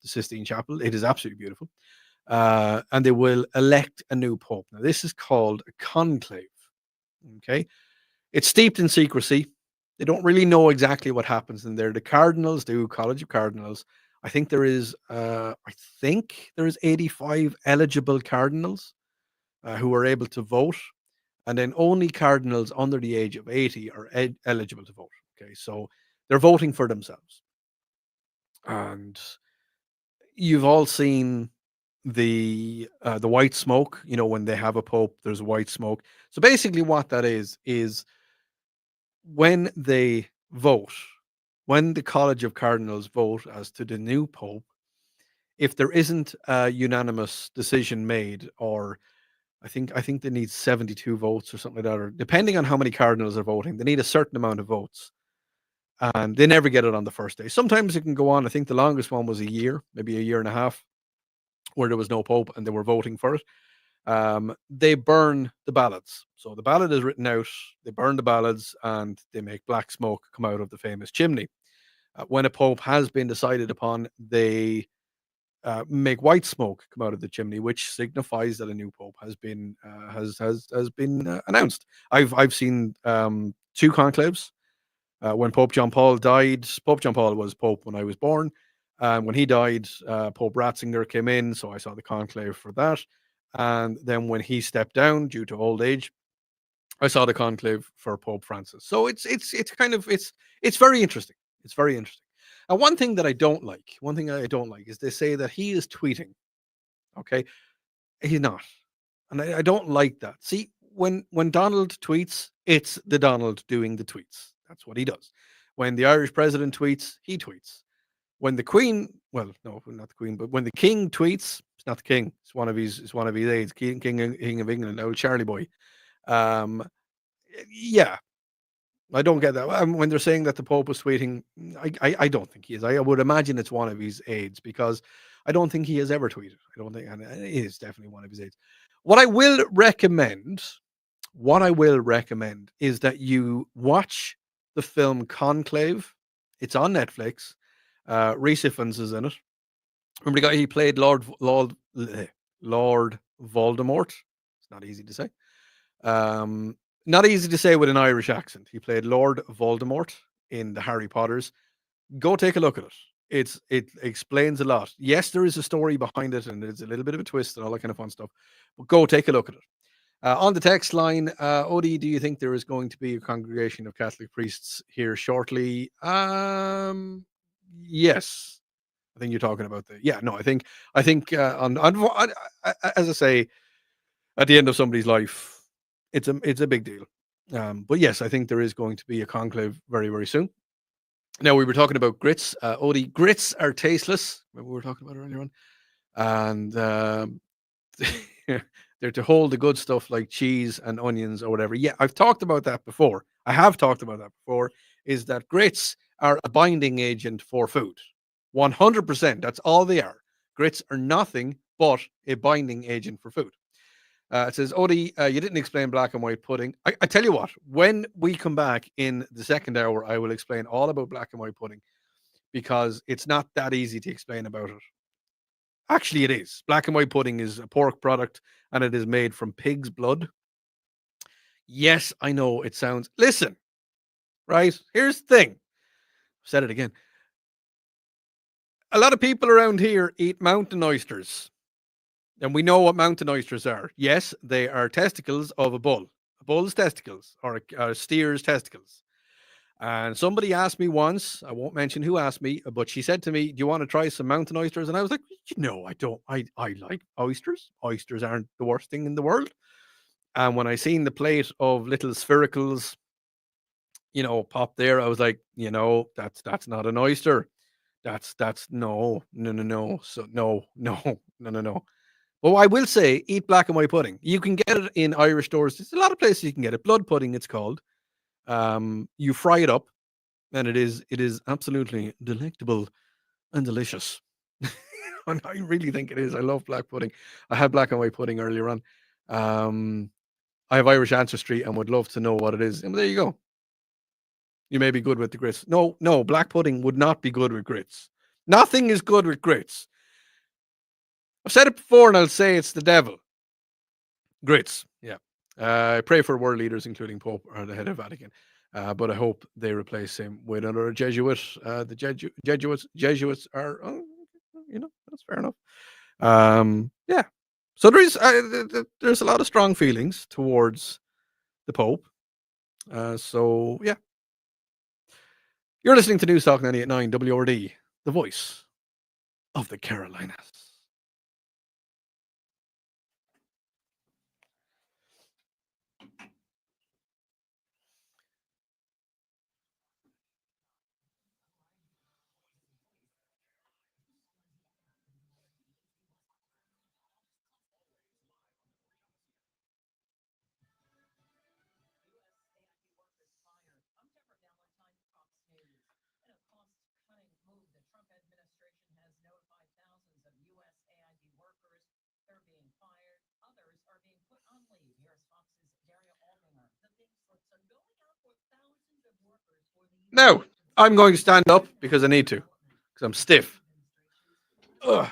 D: Sistine Chapel. It is absolutely beautiful. And they will elect a new pope. Now, this is called a conclave. Okay. It's steeped in secrecy. They don't really know exactly what happens in there. The cardinals do, College of Cardinals. I think there is 85 eligible cardinals who are able to vote. And then only cardinals under the age of 80 are eligible to vote. Okay, so they're voting for themselves. And you've all seen the white smoke. You know, when they have a pope, there's white smoke. So basically what that is when they vote, when the College of Cardinals vote as to the new pope, if there isn't a unanimous decision made, or I think they need 72 votes or something like that, or depending on how many cardinals are voting, they need a certain amount of votes, and they never get it on the first day. Sometimes it can go on. I think the longest one was a year, maybe a year and a half, where there was no pope and they were voting for it. They burn the ballots. So the ballot is written out, they burn the ballots, and they make black smoke come out of the famous chimney. When a pope has been decided upon, they make white smoke come out of the chimney, which signifies that a new pope has been announced. I've seen 2 conclaves. When Pope John Paul died, Pope John Paul was pope when I was born. When he died, Pope Ratzinger came in, so I saw the conclave for that. And then when he stepped down due to old age, I saw the conclave for Pope Francis. So it's very interesting. It's very interesting. And one thing I don't like is they say that he is tweeting. Okay, he's not, and I don't like that. See, when Donald tweets, it's the Donald doing the tweets. That's what he does. When the Irish president tweets, he tweets. When the Queen, well, no, not the Queen, but when the King tweets, it's not the King. It's one of his aides, King of England, old Charlie boy. Yeah, I don't get that. When they're saying that the Pope was tweeting, I don't think he is. I would imagine it's one of his aides because I don't think he has ever tweeted. I don't think, and it is definitely one of his aides. What I will recommend is that you watch the film Conclave. It's on Netflix. Rhys Ifans is in it. Remember the guy he played Lord Voldemort? It's not easy to say. Not easy to say with an Irish accent. He played Lord Voldemort in the Harry Potters. Go take a look at it. It explains a lot. Yes, there is a story behind it, and there's a little bit of a twist and all that kind of fun stuff. But go take a look at it. On the text line, Odi, do you think there is going to be a congregation of Catholic priests here shortly? Yes. I think you're talking about the. Yeah, no, I think as I say, at the end of somebody's life, it's a big deal. But yes, I think there is going to be a conclave very, very soon. Now, we were talking about grits. Odi, grits are tasteless. We were talking about it earlier on. And they're to hold the good stuff like cheese and onions or whatever. Yeah, I've talked about that before. I have talked about that before, is that grits are a binding agent for food. 100%. That's all they are. Grits are nothing but a binding agent for food. It says, Odi, you didn't explain black and white pudding. I tell you what, when we come back in the second hour, I will explain all about black and white pudding because it's not that easy to explain about it. Actually, it is. Black and white pudding is a pork product and it is made from pig's blood. Yes, I know it sounds. Listen, right? Here's the thing. I've said it again. A lot of people around here eat mountain oysters. And we know what mountain oysters are. Yes, they are testicles of a bull. A bull's testicles or a steer's testicles. And somebody asked me once, I won't mention who asked me, but she said to me, do you want to try some mountain oysters? And I was like, no, I don't. I like oysters. Oysters aren't the worst thing in the world. And when I seen the plate of little sphericals, pop there, I was like, that's not an oyster. That's no. So no. Well, I will say, eat black and white pudding. You can get it in Irish stores. There's a lot of places you can get it. Blood pudding, it's called. You fry it up, and it is absolutely delectable and delicious. And I really think it is. I love black pudding. I had black and white pudding earlier on. I have Irish ancestry and would love to know what it is. And there you go. You may be good with the grits. No, black pudding would not be good with grits. Nothing is good with grits. I've said it before and I'll say it's the devil. Grits, yeah. I pray for world leaders, including Pope or the head of Vatican. But I hope they replace him with another Jesuit. The Jesuits are, that's fair enough. Yeah. So there's a lot of strong feelings towards the Pope. So, yeah. You're listening to News Talk 98.9 WRD, the voice of the Carolinas. No, I'm going to stand up because I need to, because I'm stiff. Ugh.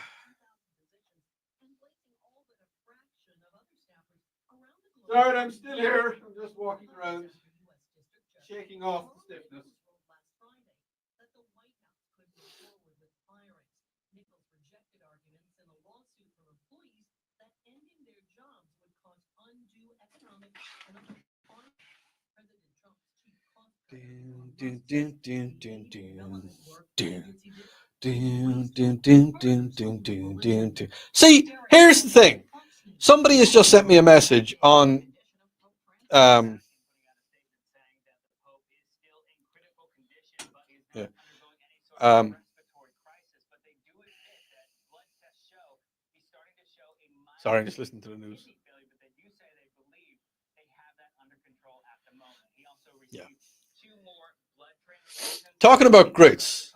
D: Sorry, I'm still here. I'm just walking around, shaking off the stiffness. See, here's the thing. Somebody has just sent me a message on Yeah. Sorry, just listen to the news. Yeah. Talking about grits.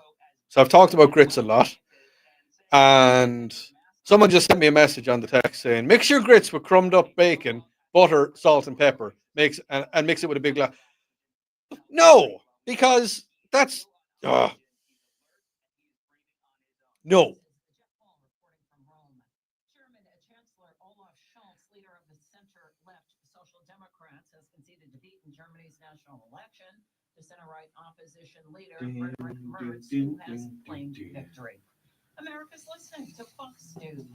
D: So I've talked about grits a lot. And someone just sent me a message on the text saying, mix your grits with crumbed up bacon, butter, salt, and pepper. And mix it with a big glass. No, because that's no.
B: The center-right opposition leader, Frederick Merz, who has claimed victory. America's listening to Fox News.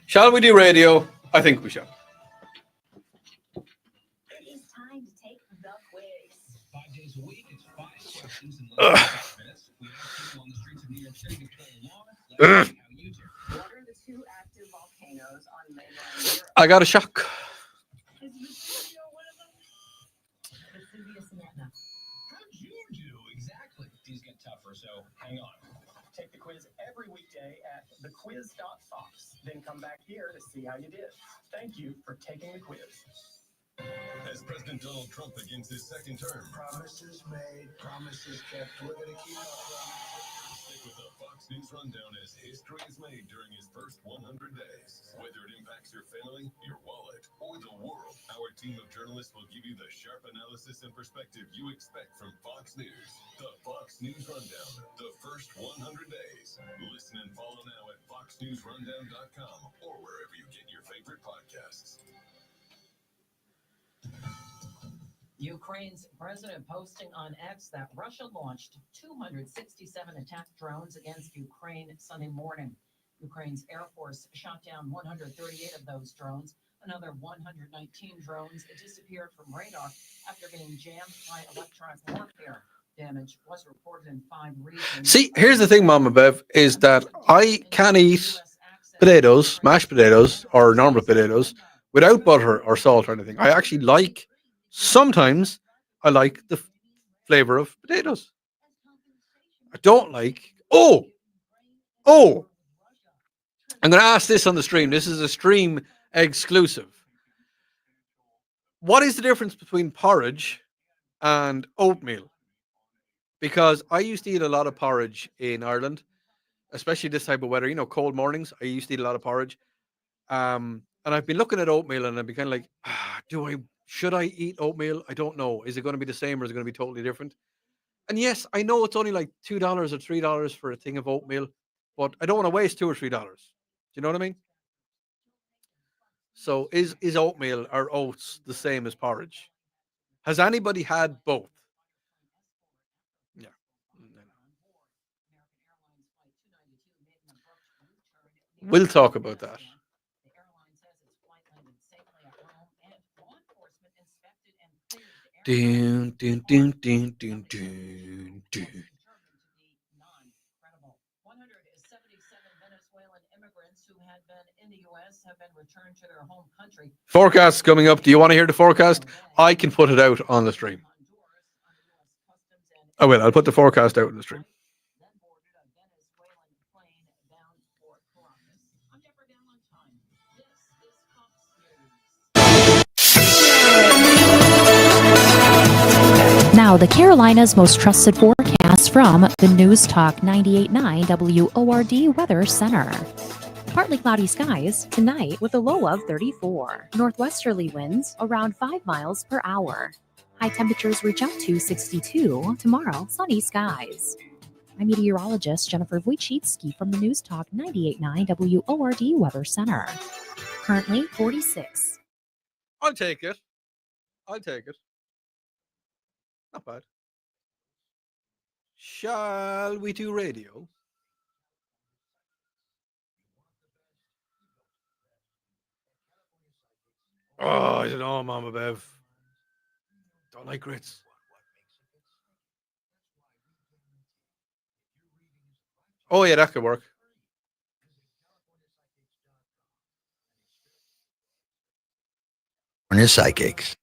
D: Shall we do radio? I think we shall.
B: It is time to take the quiz.
K: 5 days a week, it's 5 questions in less than 6 minutes. We ask people on the streets of New York City to play along. Let's see how you do.
B: What are the two active volcanoes on mainland Europe?
D: I got a shock.
B: Is Vesuvio one of them? Vesuvius Magna.
K: How'd you do? Exactly. These get tougher, so hang on. Take the quiz every weekday at thequiz.fox. Then come back here to see how you did. Thank you for taking the quiz.
L: As President Donald Trump begins his second term,
M: promises made, promises kept. We're going to keep our promises.
L: Stick with the Fox News Rundown as history is made during his first 100 days. Whether it impacts your family, your wallet, or the world, our team of journalists will give you the sharp analysis and perspective you expect from Fox News. The Fox News Rundown, the first 100 days. Listen and follow now at foxnewsrundown.com or wherever you get your favorite podcasts.
B: Ukraine's president posting on X that Russia launched 267 attack drones against Ukraine Sunday morning. Ukraine's Air Force shot down 138 of those drones. Another 119 drones disappeared from radar after being jammed by electronic warfare. Damage was reported in 5 regions.
D: See, here's the thing, Mama Bev, is that I can eat potatoes, mashed potatoes, or normal potatoes without butter or salt or anything. I actually like, sometimes I like the flavor of potatoes. I don't like, I'm going to ask this on the stream. This is a stream exclusive. What is the difference between porridge and oatmeal? Because I used to eat a lot of porridge in Ireland, especially this type of weather, cold mornings. I used to eat a lot of porridge. And I've been looking at oatmeal and I've been kind of like, should I eat oatmeal? I don't know. Is it going to be the same or is it going to be totally different? And yes, I know it's only like $2 or $3 for a thing of oatmeal, but I don't want to waste $2 or $3. Do you know what I mean? So is oatmeal or oats the same as porridge? Has anybody had both? Yeah. We'll talk about that. Dun, dun, dun, dun, dun, dun, dun.
B: 177 Venezuelan immigrants who had been in the U.S. have been returned to their home country.
D: Forecast coming up. Do you want to hear the forecast? I can put it out on the stream. I will. I'll put the forecast out on the stream.
H: Now, the Carolinas' most trusted forecast from the News Talk 98.9 WORD Weather Center. Partly cloudy skies tonight with a low of 34. Northwesterly winds around 5 miles per hour. High temperatures reach up to 62. Tomorrow, sunny skies. I'm meteorologist Jennifer Wojcicki from the News Talk 98.9 WORD Weather Center. Currently 46.
D: I'll take it. Not bad. Shall we do radio? Oh, I don't know, Mama Bev. Don't like grits. Oh, yeah, that could work.
N: On his psychics.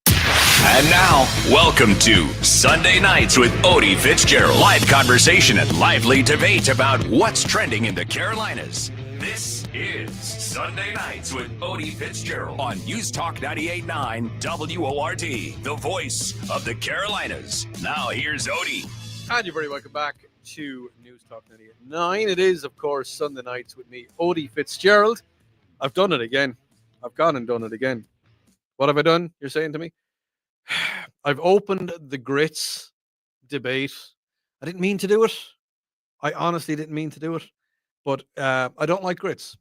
C: And now, welcome to Sunday Nights with Odi Fitzgerald. Live conversation and lively debate about what's trending in the Carolinas. This is Sunday Nights with Odi Fitzgerald on News Talk 98.9 WORD, the voice of the Carolinas. Now here's Odi.
D: And you're very welcome back to News Talk 98.9. It is, of course, Sunday Nights with me, Odi Fitzgerald. I've done it again. I've gone and done it again. What have I done? You're saying to me? I've opened the grits debate. I didn't mean to do it. I honestly didn't mean to do it. But I don't like grits.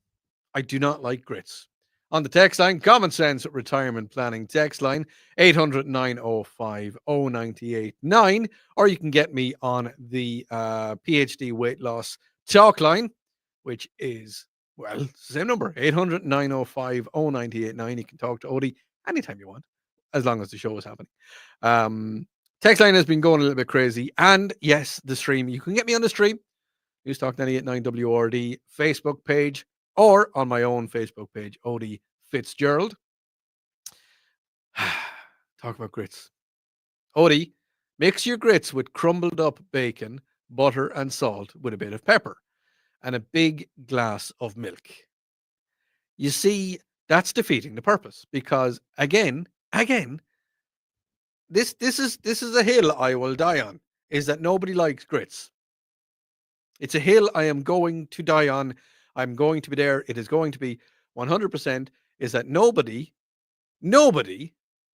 D: I do not like grits. On the text line, Common Sense Retirement Planning text line, 800-905-0989. Or you can get me on the PhD weight loss talk line, which is, well, it's the same number, 800-905-0989. You can talk to Odi anytime you want, as long as the show is happening. Text line has been going a little bit crazy. And yes, the stream. You can get me on the stream. News Talk 98.9 WRD Facebook page or on my own Facebook page, Odi Fitzgerald. Talk about grits. Odi, mix your grits with crumbled up bacon, butter and salt with a bit of pepper and a big glass of milk. You see, that's defeating the purpose because again, this is a hill I will die on, is that nobody likes grits. It's a hill I am going to die on. I'm going to be there. It is going to be 100% is that nobody,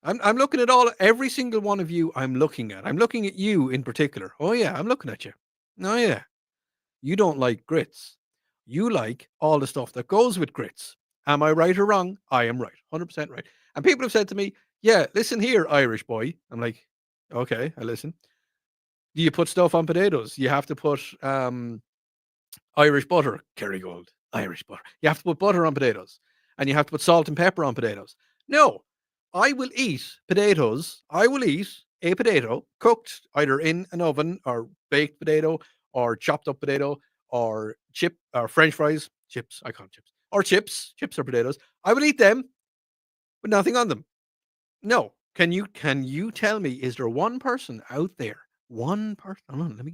D: I'm looking at every single one of you I'm looking at. I'm looking at you in particular. Oh yeah, I'm looking at you. Oh yeah. You don't like grits. You like all the stuff that goes with grits. Am I right or wrong? I am right. 100% right. And people have said to me, yeah, listen here, Irish boy. I'm like, okay, I listen. Do you put stuff on potatoes? You have to put Irish butter, Kerrygold, Irish butter. You have to put butter on potatoes and you have to put salt and pepper on potatoes. No, I will eat potatoes. I will eat a potato cooked either in an oven or baked potato or chopped up potato or chip or French fries, chips. I call them chips or chips or potatoes. I will eat them with nothing on them. No. Can you tell me, is there one person out there? One person. Hold on, let me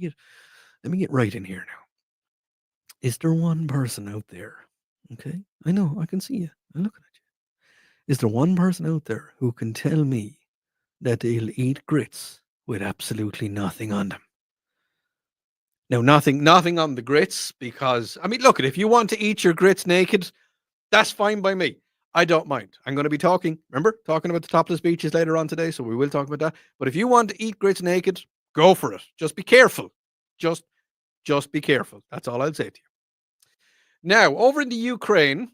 D: get right in here now. Is there one person out there? Okay. I know, I can see you. I'm looking at you. Is there one person out there who can tell me that they'll eat grits with absolutely nothing on them? Now, nothing on the grits, because I mean, look, if you want to eat your grits naked, that's fine by me. I don't mind. I'm going to be talking about the topless beaches later on today, so we will talk about that. But if you want to eat grits naked, go for it. Just be careful. Just be careful. That's all I'll say to you. Now, over in the Ukraine,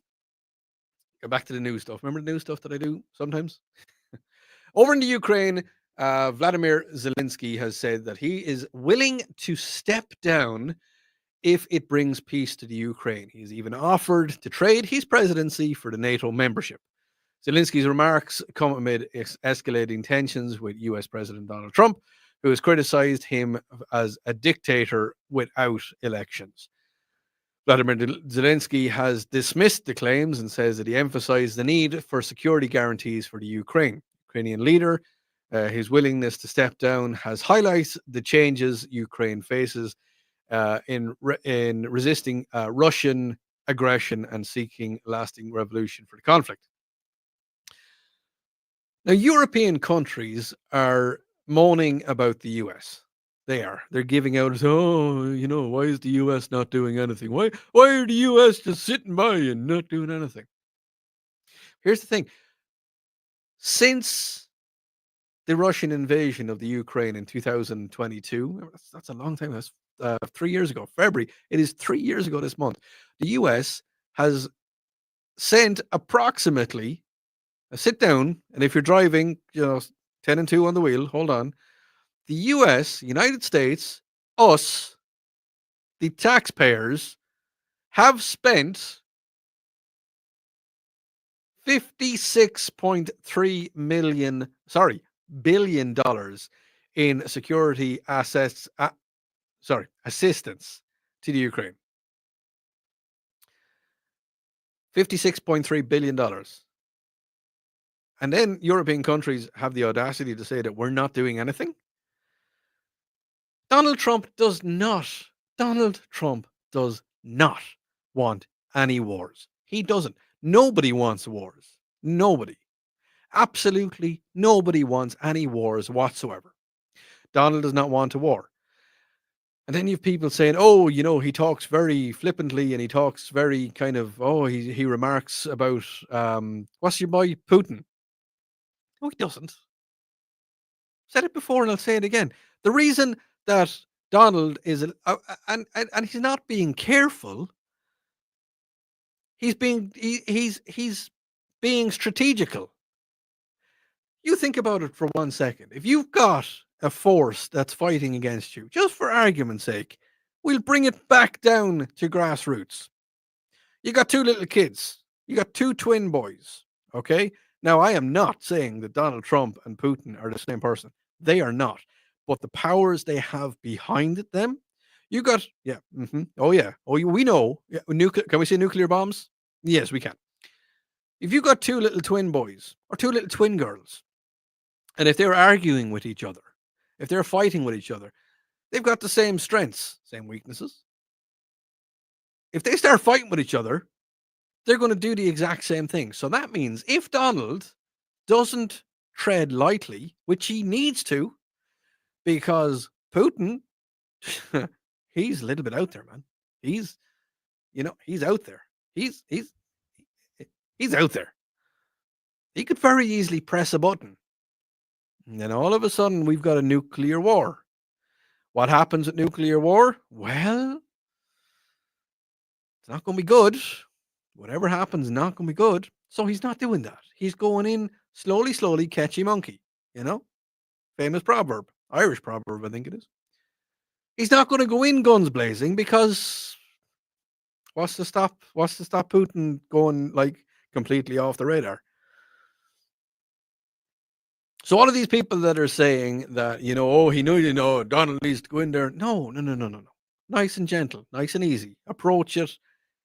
D: go back to the new stuff. Remember the new stuff that I do sometimes? Over in the Ukraine, Vladimir Zelensky has said that he is willing to step down if it brings peace to the Ukraine. He's even offered to trade his presidency for the NATO membership. Zelensky's remarks come amid escalating tensions with US President Donald Trump, who has criticized him as a dictator without elections. Vladimir Zelensky has dismissed the claims and says that he emphasized the need for security guarantees for the Ukrainian leader. His willingness to step down has highlighted the changes Ukraine faces in resisting Russian aggression and seeking lasting resolution for the conflict. Now, European countries are moaning about the US. They're giving out, why is the US not doing anything? Why are the US just sitting by and not doing anything? Here's the thing. Since the Russian invasion of the Ukraine in 2022, that's a long time. That's 3 years ago, February. It is 3 years ago this month. The US has sent approximately, sit down, and if you're driving, 10 and 2 on the wheel, hold on. The US, United States, us, the taxpayers, have spent $56.3 billion in security assistance to the Ukraine. $56.3 billion. And then European countries have the audacity to say that we're not doing anything. Donald Trump does not want any wars. He doesn't. Nobody wants wars. Nobody. Absolutely nobody wants any wars whatsoever. Donald does not want a war. And then you have people saying, oh, he talks very flippantly and he talks very kind of, he remarks about, what's your boy, Putin? No, he doesn't. Said it before and I'll say it again. The reason that Donald is, and he's not being careful, he's being strategical. You think about it for 1 second. If you've got a force that's fighting against you, just for argument's sake, we'll bring it back down to grassroots. You got 2 little kids. You got 2 twin boys. Okay? Now, I am not saying that Donald Trump and Putin are the same person. They are not. But the powers they have behind them, you got, yeah. Oh, yeah. Oh, we know. Yeah, can we say nuclear bombs? Yes, we can. If you got 2 little twin boys or 2 little twin girls, and if they're arguing with each other, if they're fighting with each other, they've got the same strengths, same weaknesses. If they start fighting with each other, they're going to do the exact same thing. So that means if Donald doesn't tread lightly, which he needs to, because Putin, he's a little bit out there, man. He's out there. He's out there. He could very easily press a button. And then all of a sudden, we've got a nuclear war. What happens at nuclear war? Well, it's not going to be good. Whatever happens, not going to be good. So he's not doing that. He's going in slowly, catchy monkey. Famous proverb, Irish proverb, I think it is. He's not going to go in guns blazing because what's to stop Putin going like completely off the radar? So all of these people that are saying that, he knew, Donald needs to go in there. No. Nice and gentle, nice and easy. Approach it.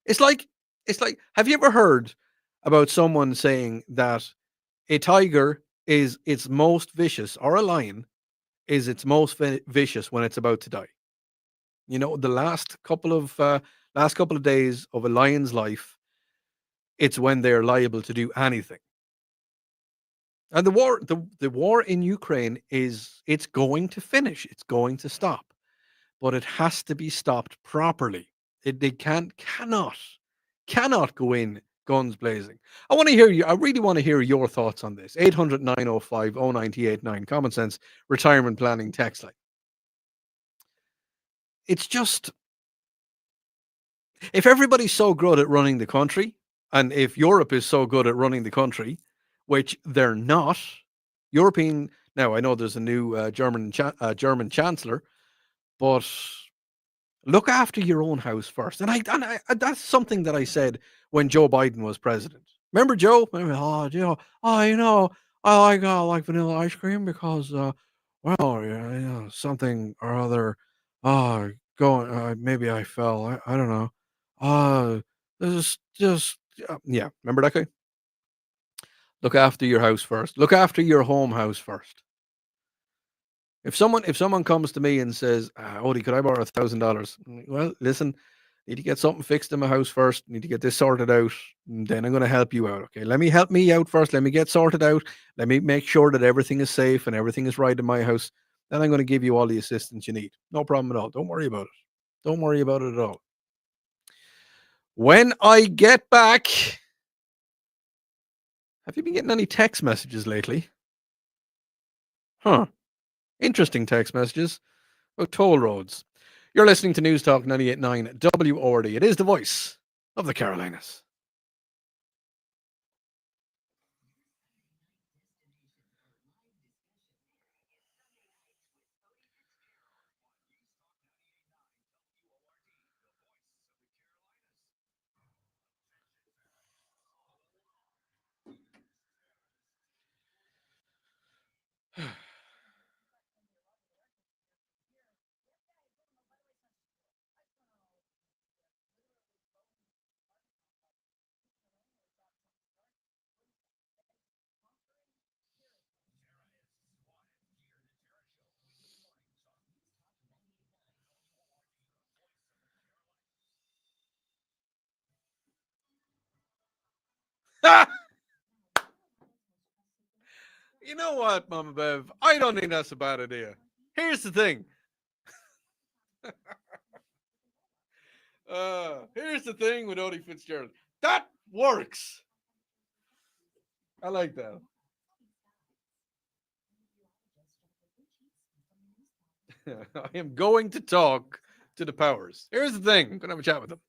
D: It's like, have you ever heard about someone saying that a tiger is its most vicious, or a lion is its most vicious when it's about to die? The last couple of days of a lion's life, it's when they're liable to do anything. And the war in Ukraine it's going to finish. It's going to stop, but it has to be stopped properly. They cannot go in guns blazing. I want to hear you. I really want to hear your thoughts on this. 800-905-0989, Common Sense Retirement Planning text line. It's just, if everybody's so good at running the country, and if Europe is so good at running the country, which they're not, European. Now I know there's a new German chancellor, but look after your own house first. And I that's something that I said when Joe Biden was president. Remember Joe? I like vanilla ice cream because something or other. Maybe I fell. I don't know. This is just yeah. Remember that guy? Look after your house first. Look after your home house first. If someone comes to me and says, Odi, could I borrow $1,000? Well, listen, need to get something fixed in my house first. Need to get this sorted out. And then I'm going to help you out. Okay. Let me help me out first. Let me get sorted out. Let me make sure that everything is safe and everything is right in my house. Then I'm going to give you all the assistance you need. No problem at all. Don't worry about it. Don't worry about it at all. When I get back, have you been getting any text messages lately? Huh. Interesting text messages about toll roads. You're listening to News Talk 98.9 WORD. It is the voice of the Carolinas. You know what, Mama Bev? I don't think that's a bad idea. Here's the thing. Here's the thing with Odi Fitzgerald. That works. I like that. I am going to talk to the powers. Here's the thing. I'm going to have a chat with them.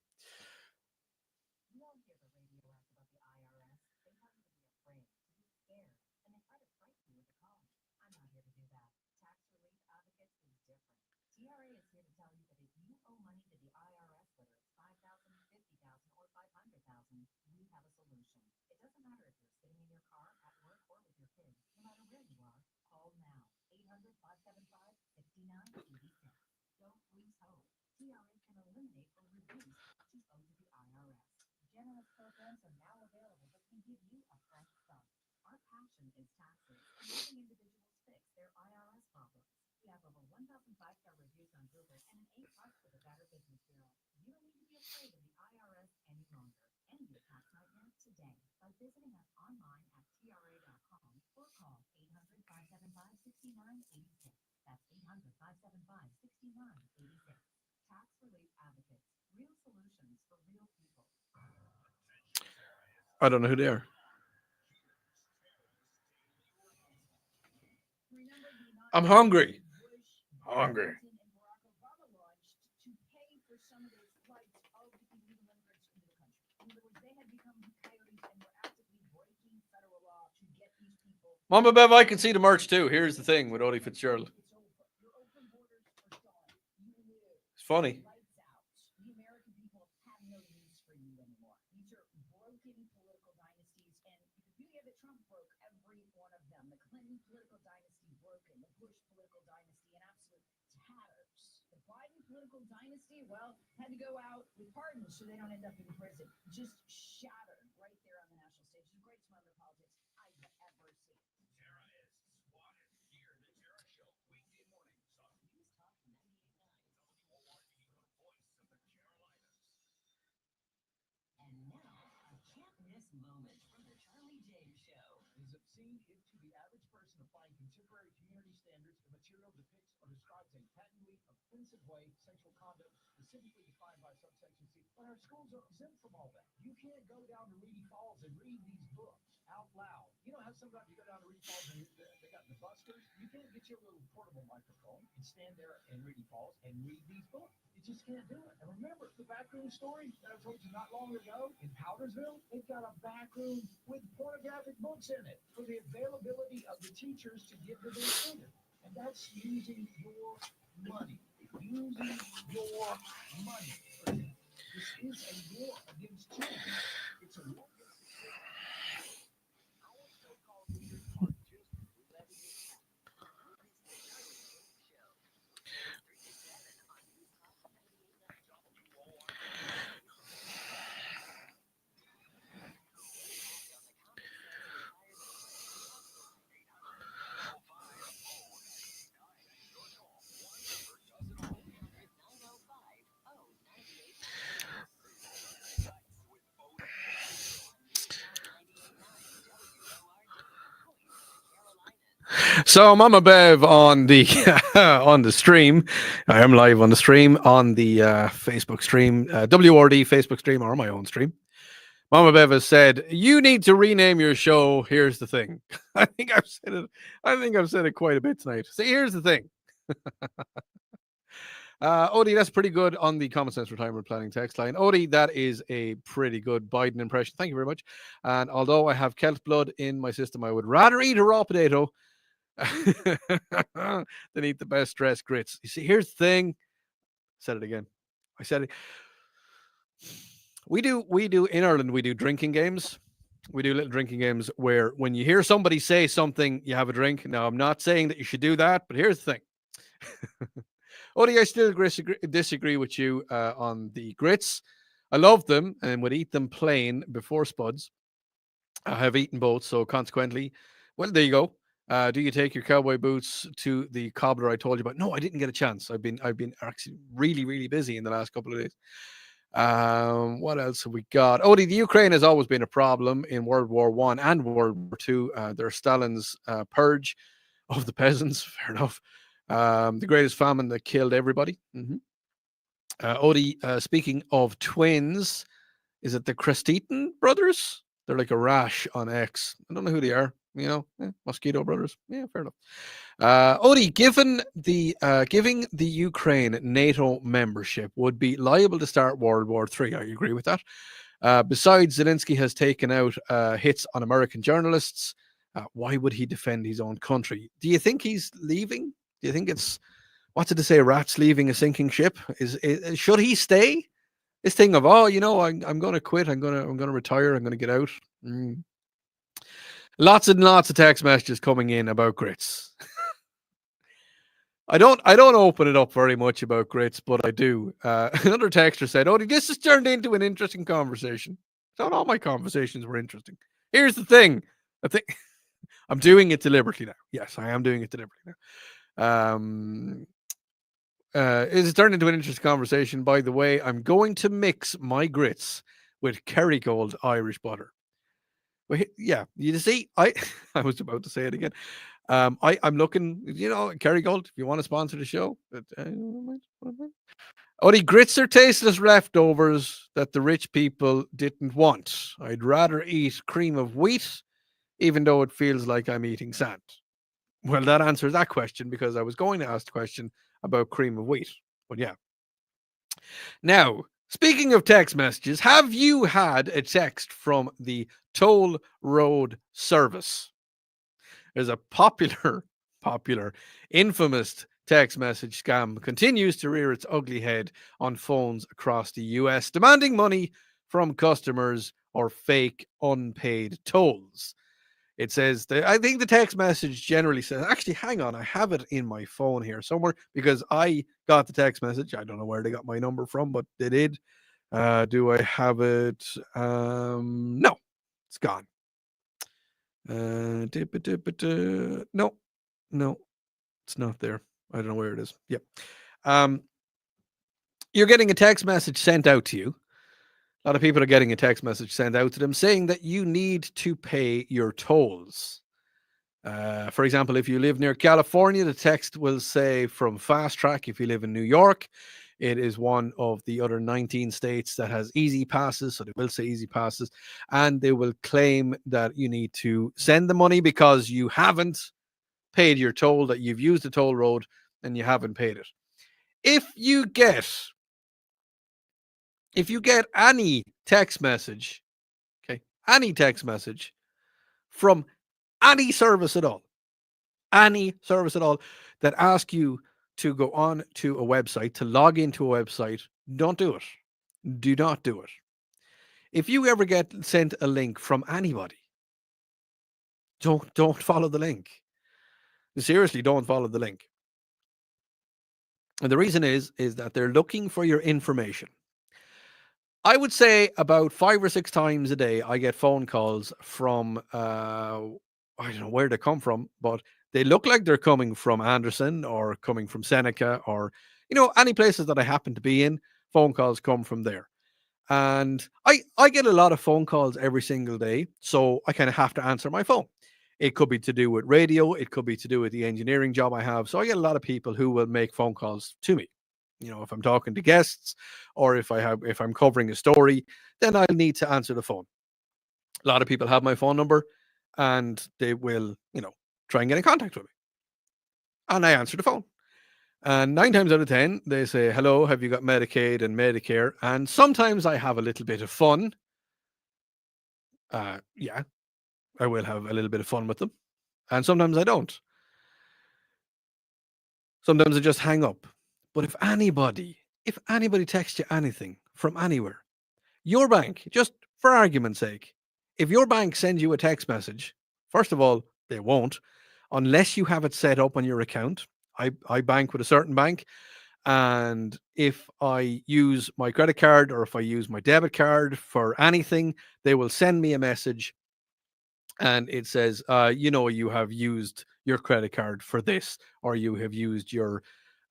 D: I don't know who they are. I'm hungry. Hungry. Mama Bev, I can see the merch too. Here's the thing with Odi Fitzgerald. It's funny.
N: Well, had to go out with pardons so they don't end up in prison. Just shattered right there on the national stage. The greatest moment of politics I've ever seen.
C: Terrorists swatted here. The Terror Show, weekday mornings on News Talk 98.9 WORD, the voice of the Carolinas.
B: And now, a can't-miss moment from the Charlie James Show.
M: Is obscene if to the average person applying contemporary community standards, the material depicts or describes a patently offensive way sexual conduct specifically defined by subsection C. But our schools are exempt from all that. You can't go down to Reedy Falls and read these books out loud. You know how sometimes you go down to Reedy Falls and they got the busters? You can't get your little portable microphone and stand there in Reedy Falls and read these books. You just can't do it. And remember, the backroom story that I told you not long ago in Powdersville, they've got a back room with pornographic books in it for the availability of the teachers to give to their students. And that's using your money. Using your money. This is a war against children. It's a war against the children. Our so-called leaders are just letting it happen.
D: So Mama Bev on the on the stream. I am live on the stream on the Facebook stream, WRD Facebook stream, or my own stream. Mama Bev has said, "You need to rename your show." Here's the thing. I think I've said it quite a bit tonight. So here's the thing. Odi, that's pretty good on the Common Sense Retirement Planning text line. Odi, that is a pretty good Biden impression. Thank you very much. And although I have Celt blood in my system, I would rather eat a raw potato than eat the best dressed grits. You see, here's the thing. Said it again. I said it. We do in Ireland, we do drinking games. We do little drinking games where when you hear somebody say something, you have a drink. Now, I'm not saying that you should do that, but here's the thing. Odi, I still disagree with you on the grits. I love them and would eat them plain before spuds. I have eaten both, so consequently, well, there you go. Do you take your cowboy boots to the cobbler I told you about? No, I didn't get a chance. I've been actually really, really busy in the last couple of days. What else have we got? Oh, the Ukraine has always been a problem in World War One and World War Two. There's Stalin's purge of the peasants. Fair enough. The greatest famine that killed everybody. Odi, speaking of twins, is it the Cresteton brothers? They're like a rash on X. I don't know who they are. Mosquito brothers. Yeah, fair enough. Odi, giving the Ukraine NATO membership would be liable to start World War III. I agree with that. Besides, Zelensky has taken out hits on American journalists. Why would he defend his own country? Do you think he's leaving? Do you think it's, what did they say, rats leaving a sinking ship? Should he stay? This thing of, I'm going to quit. I'm going to retire. I'm going to get out. Lots and lots of text messages coming in about grits. I don't open it up very much about grits, but I do. Another texter said, "Oh, this has turned into an interesting conversation." Not all my conversations were interesting. Here's the thing. I think I'm doing it deliberately now. Yes, I am doing it deliberately now. It has turned into an interesting conversation. By the way, I'm going to mix my grits with Kerrygold Irish butter. Well, yeah, you see, I was about to say it again. I'm looking, Kerrygold, if you want to sponsor the show. Only grits are tasteless leftovers that the rich people didn't want. I'd rather eat cream of wheat, even though it feels like I'm eating sand. Well, that answers that question, because I was going to ask the question about cream of wheat. But yeah. Now, speaking of text messages, have you had a text from the toll road service? There's a popular, infamous text message scam continues to rear its ugly head on phones across the US, demanding money from customers or fake unpaid tolls. It says, I think the text message generally says, actually, hang on, I have it in my phone here somewhere, because I got the text message. I don't know where they got my number from, but they did. Do I have it? No, it's gone. No, it's not there. I don't know where it is. Yep. You're getting a text message sent out to you. A lot of people are getting a text message sent out to them saying that you need to pay your tolls. For example, if you live near California, the text will say from Fast Track. If you live in New York, it is one of the other 19 states that has easy passes. So they will say easy passes, and they will claim that you need to send the money because you haven't paid your toll, that you've used the toll road and you haven't paid it. If you get any text message, any text message from any service at all that asks you to go on to a website, to log into a website, don't do it. Do not do it. If you ever get sent a link from anybody, don't follow the link. Seriously, don't follow the link. And the reason is that they're looking for your information. I would say about 5 or 6 times a day, I get phone calls from, I don't know where they come from, but they look like they're coming from Anderson or coming from Seneca or, any places that I happen to be in. Phone calls come from there. And I get a lot of phone calls every single day, so I kind of have to answer my phone. It could be to do with radio. It could be to do with the engineering job I have. So I get a lot of people who will make phone calls to me. If I'm talking to guests or if I'm covering a story, then I'll need to answer the phone. A lot of people have my phone number and they will, try and get in contact with me. And I answer the phone. And 9 times out of 10, they say, "Hello, have you got Medicaid and Medicare?" And sometimes I have a little bit of fun. Yeah, I will have a little bit of fun with them. And sometimes I don't. Sometimes I just hang up. But if anybody texts you anything from anywhere, your bank, just for argument's sake, if your bank sends you a text message, first of all, they won't, unless you have it set up on your account. I bank with a certain bank, and if I use my credit card or if I use my debit card for anything, they will send me a message and it says, you have used your credit card for this, or you have used your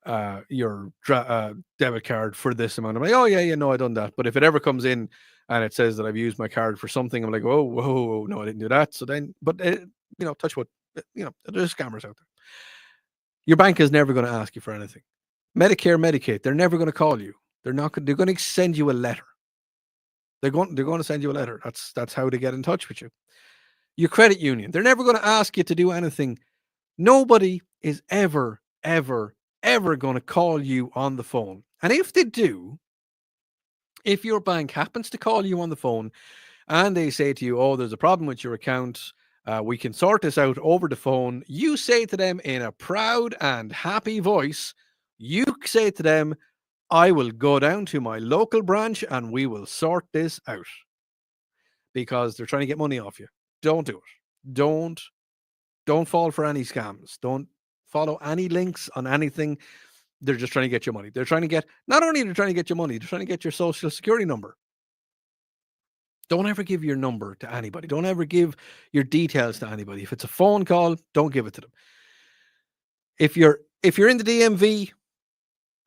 D: your debit card for this amount. I'm like, oh yeah, no, I done that. But if it ever comes in and it says that I've used my card for something, I'm like, whoa, no, I didn't do that. So then, but touch wood, there's scammers out there. Your bank is never going to ask you for anything. Medicare, Medicaid, they're never going to call you. They're not. They're going to send you a letter. They're going to send you a letter. That's how they get in touch with you. Your credit union, they're never going to ask you to do anything. Nobody is ever going to call you on the phone. And if they do, if your bank happens to call you on the phone and they say to you, oh, there's a problem with your account, we can sort this out over the phone, you say to them in a proud and happy voice, you say to them, I will go down to my local branch and we will sort this out. Because they're trying to get money off you. Don't do it. Don't fall for any scams. Don't follow any links on anything. They're just trying to get your money. They're trying to get, not only they're trying to get your money, they're trying to get your social security number. Don't ever give your number to anybody. Don't ever give your details to anybody. If it's a phone call, don't give it to them. If you're in the DMV,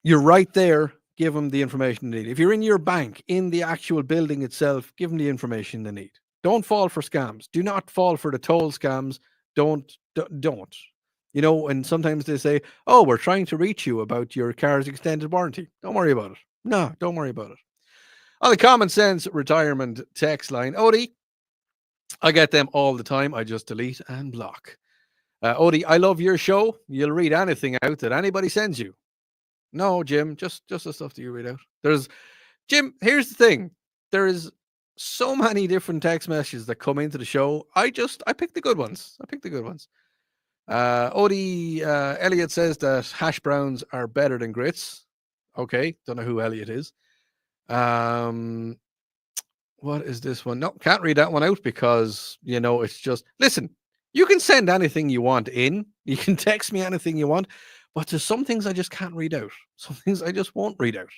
D: you're right there. Give them the information they need. If you're in your bank, in the actual building itself, give them the information they need. Don't fall for scams. Do not fall for the toll scams. Don't. And sometimes they say, oh, we're trying to reach you about your car's extended warranty. Don't worry about it. No, don't worry about it. On the Common Sense Retirement text line, Odi, I get them all the time. I just delete and block. Odi, I love your show. You'll read anything out that anybody sends you. No, Jim, just the stuff that you read out. Jim, here's the thing. There is so many different text messages that come into the show. I pick the good ones. Odi Elliot says that hash browns are better than grits. Okay, don't know who Elliot is. What is this one? No, can't read that one out because it's just, listen, you can send anything you want in. You can text me anything you want, but there's some things I just can't read out. Some things I just won't read out.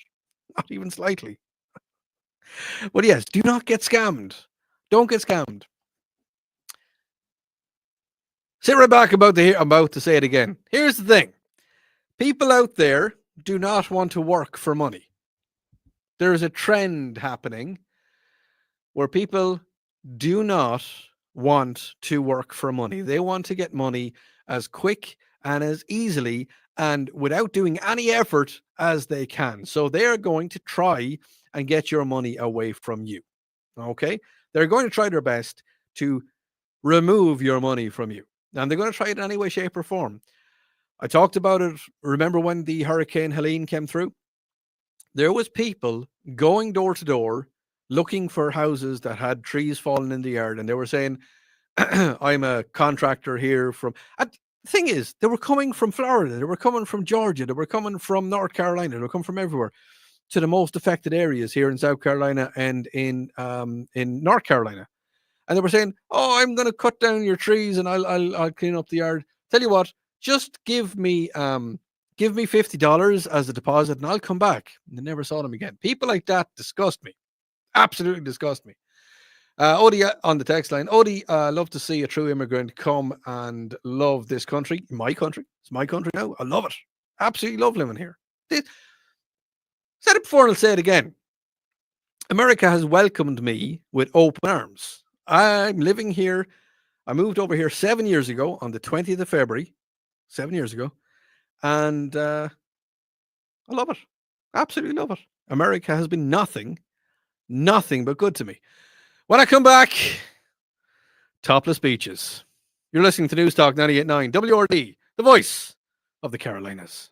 D: Not even slightly. But yes, do not get scammed. Don't get scammed. Sit right back about to say it again. Here's the thing. People out there do not want to work for money. There is a trend happening where people do not want to work for money. They want to get money as quick and as easily and without doing any effort as they can. So they are going to try and get your money away from you. Okay? They're going to try their best to remove your money from you. And they're going to try it in any way, shape, or form. I talked about it. Remember when the Hurricane Helene came through? There was people going door to door looking for houses that had trees falling in the yard. And they were saying, I'm a contractor here from... The thing is, they were coming from Florida. They were coming from Georgia. They were coming from North Carolina. They were coming from everywhere to the most affected areas here in South Carolina and in North Carolina. And they were saying, oh, I'm going to cut down your trees and I'll clean up the yard. Tell you what, just give me $50 as a deposit and I'll come back. And they never saw them again. People like that disgust me. Absolutely disgust me. Odi on the text line. Odi, love to see a true immigrant come and love this country. My country. It's my country now. I love it. Absolutely love living here. Said it before and I'll say it again. America has welcomed me with open arms. I'm living here. I moved over here 7 years ago on the 20th of February. 7 years ago. And I love it. Absolutely love it. America has been nothing but good to me. When I come back, topless beaches. You're listening to News Talk 98.9 WRD, the voice of the Carolinas.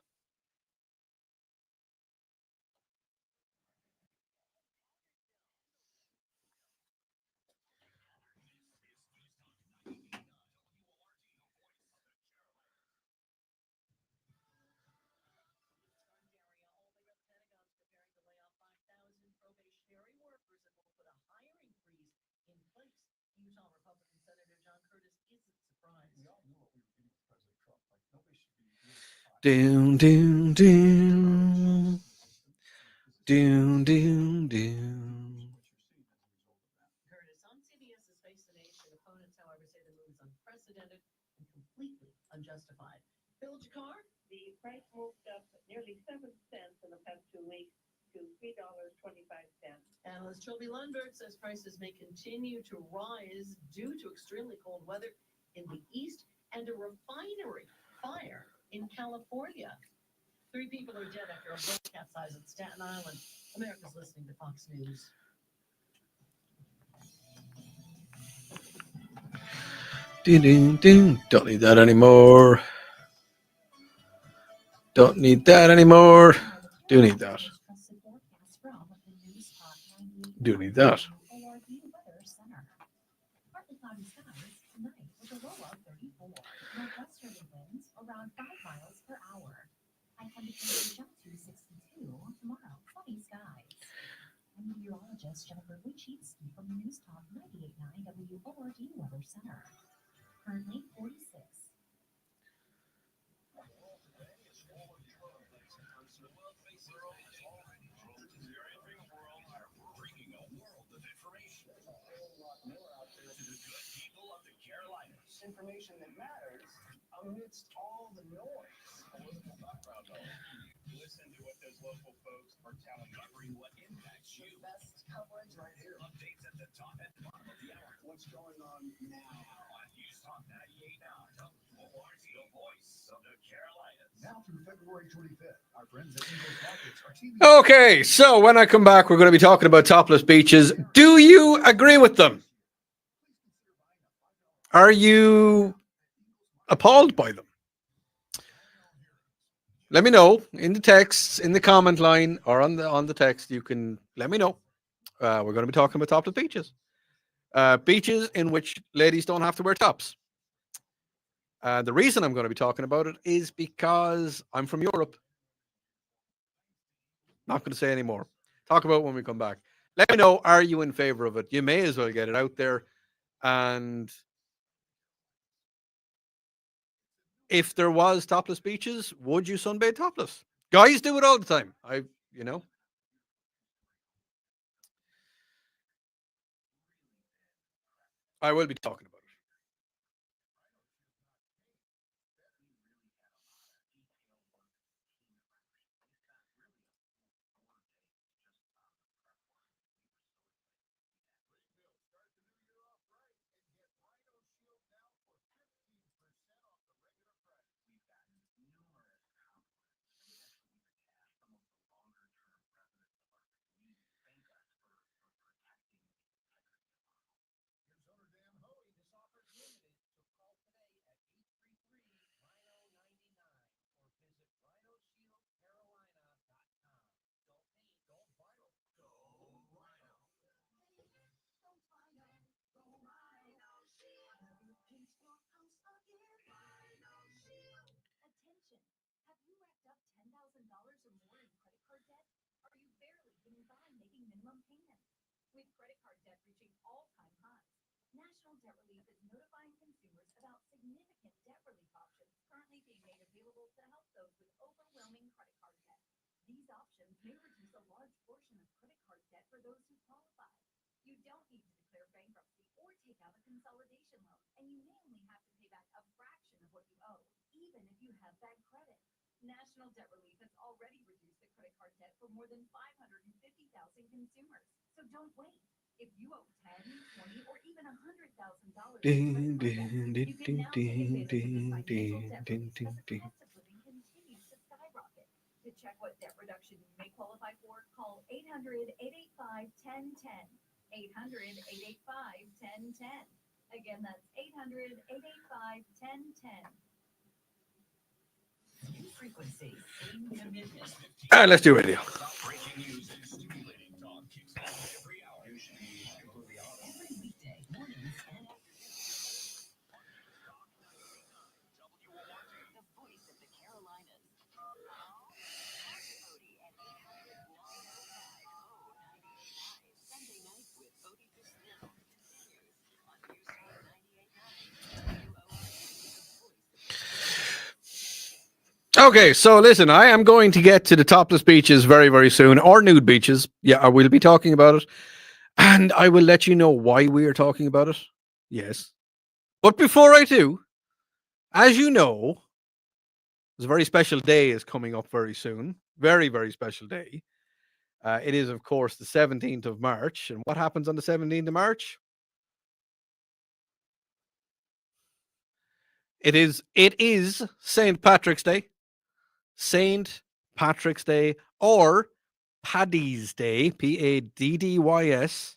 D: Doom, doom, doom. Doom, doom, doom.
J: Curtis, on CBS's Face the Nation, opponents, however, say the move is unprecedented and completely unjustified. Build your car? The price moved up nearly 7 cents in the past 2 weeks to $3.25.
O: Analyst Toby Lundberg says prices may continue to rise due to extremely cold weather in the east and a refinery fire in California. 3 people are dead after a boat capsized in Staten Island. America's listening to Fox News.
D: Ding, ding. Don't need that anymore. Don't need that anymore. Do need that. Do need that.
H: Partly cloudy skies tonight with a low of 34. Northwesterly winds around 5 miles per hour. High temperature jump to 62 tomorrow. Sunny skies. I'm meteorologist Jennifer Wojcicki from the News Talk 98.9 WORD Weather Center. Currently 46.
K: Information that matters amidst all the noise. Political background, though. Listen to what those local folks are telling you. What impacts you. Best coverage right here. Updates at the top and bottom of the hour. What's going on now? On News Talk 98.9. The voice of the Carolinas.
M: Now through February 25th, our friends at Eagles Markets are TV.
D: Okay, so when I come back, we're going to be talking about topless beaches. Do you agree with them? Are you appalled by them? Let me know in the text, in the comment line, or on the text. You can let me know. We're going to be talking about topless beaches. Beaches in which ladies don't have to wear tops. The reason I'm going to be talking about it is because I'm from Europe. Not going to say any more. Talk about it when we come back. Let me know, are you in favor of it? You may as well get it out there. And if there was topless beaches, would you sunbathe topless? Guys do it all the time. I will be talking about it.
N: Attention! Have you racked up $10,000 or more in credit card debt? Are you barely getting by making minimum payments? With credit card debt reaching all-time highs, National Debt Relief is notifying consumers about significant debt relief options currently being made available to help those with overwhelming credit card debt. These options may reduce a large portion of credit card debt for those who qualify. You don't need to declare bankruptcy or take out a consolidation loan, and you may only have to pay back a fraction of what you owe, even if you have bad credit. National Debt Relief has already reduced the credit card debt for more than 550,000 consumers. So don't wait. If you owe $10, $20, or even $100,000 in credit card debt, you can now take advantage of the financial debt relief as the cost of living continues to skyrocket. To check what debt reduction you may qualify for, call 800-885-1010. 800-885-1010. Again, that's 800-885-1010.
O: New frequency, same commitment.
D: All right, let's do radio.
C: Breaking news and stimulating talk kicks off every hour.
O: Every weekday mornings and afternoons.
B: The voice of the Carolinas. Odi at 800-105-098.9. Sunday nights with Odi Fitzgerald continues on News Talk 98.9 WORD.
D: Okay, so listen, I am going to get to the topless beaches very, very soon, or nude beaches. Yeah, I will be talking about it. And I will let you know why we are talking about it. Yes. But before I do, as you know, There's a very special day is coming up very soon. Very, very special day. It is, of course, the 17th of March. And what happens on the 17th of March? It is St. Patrick's Day. St. Patrick's Day, or Paddy's Day, Paddys.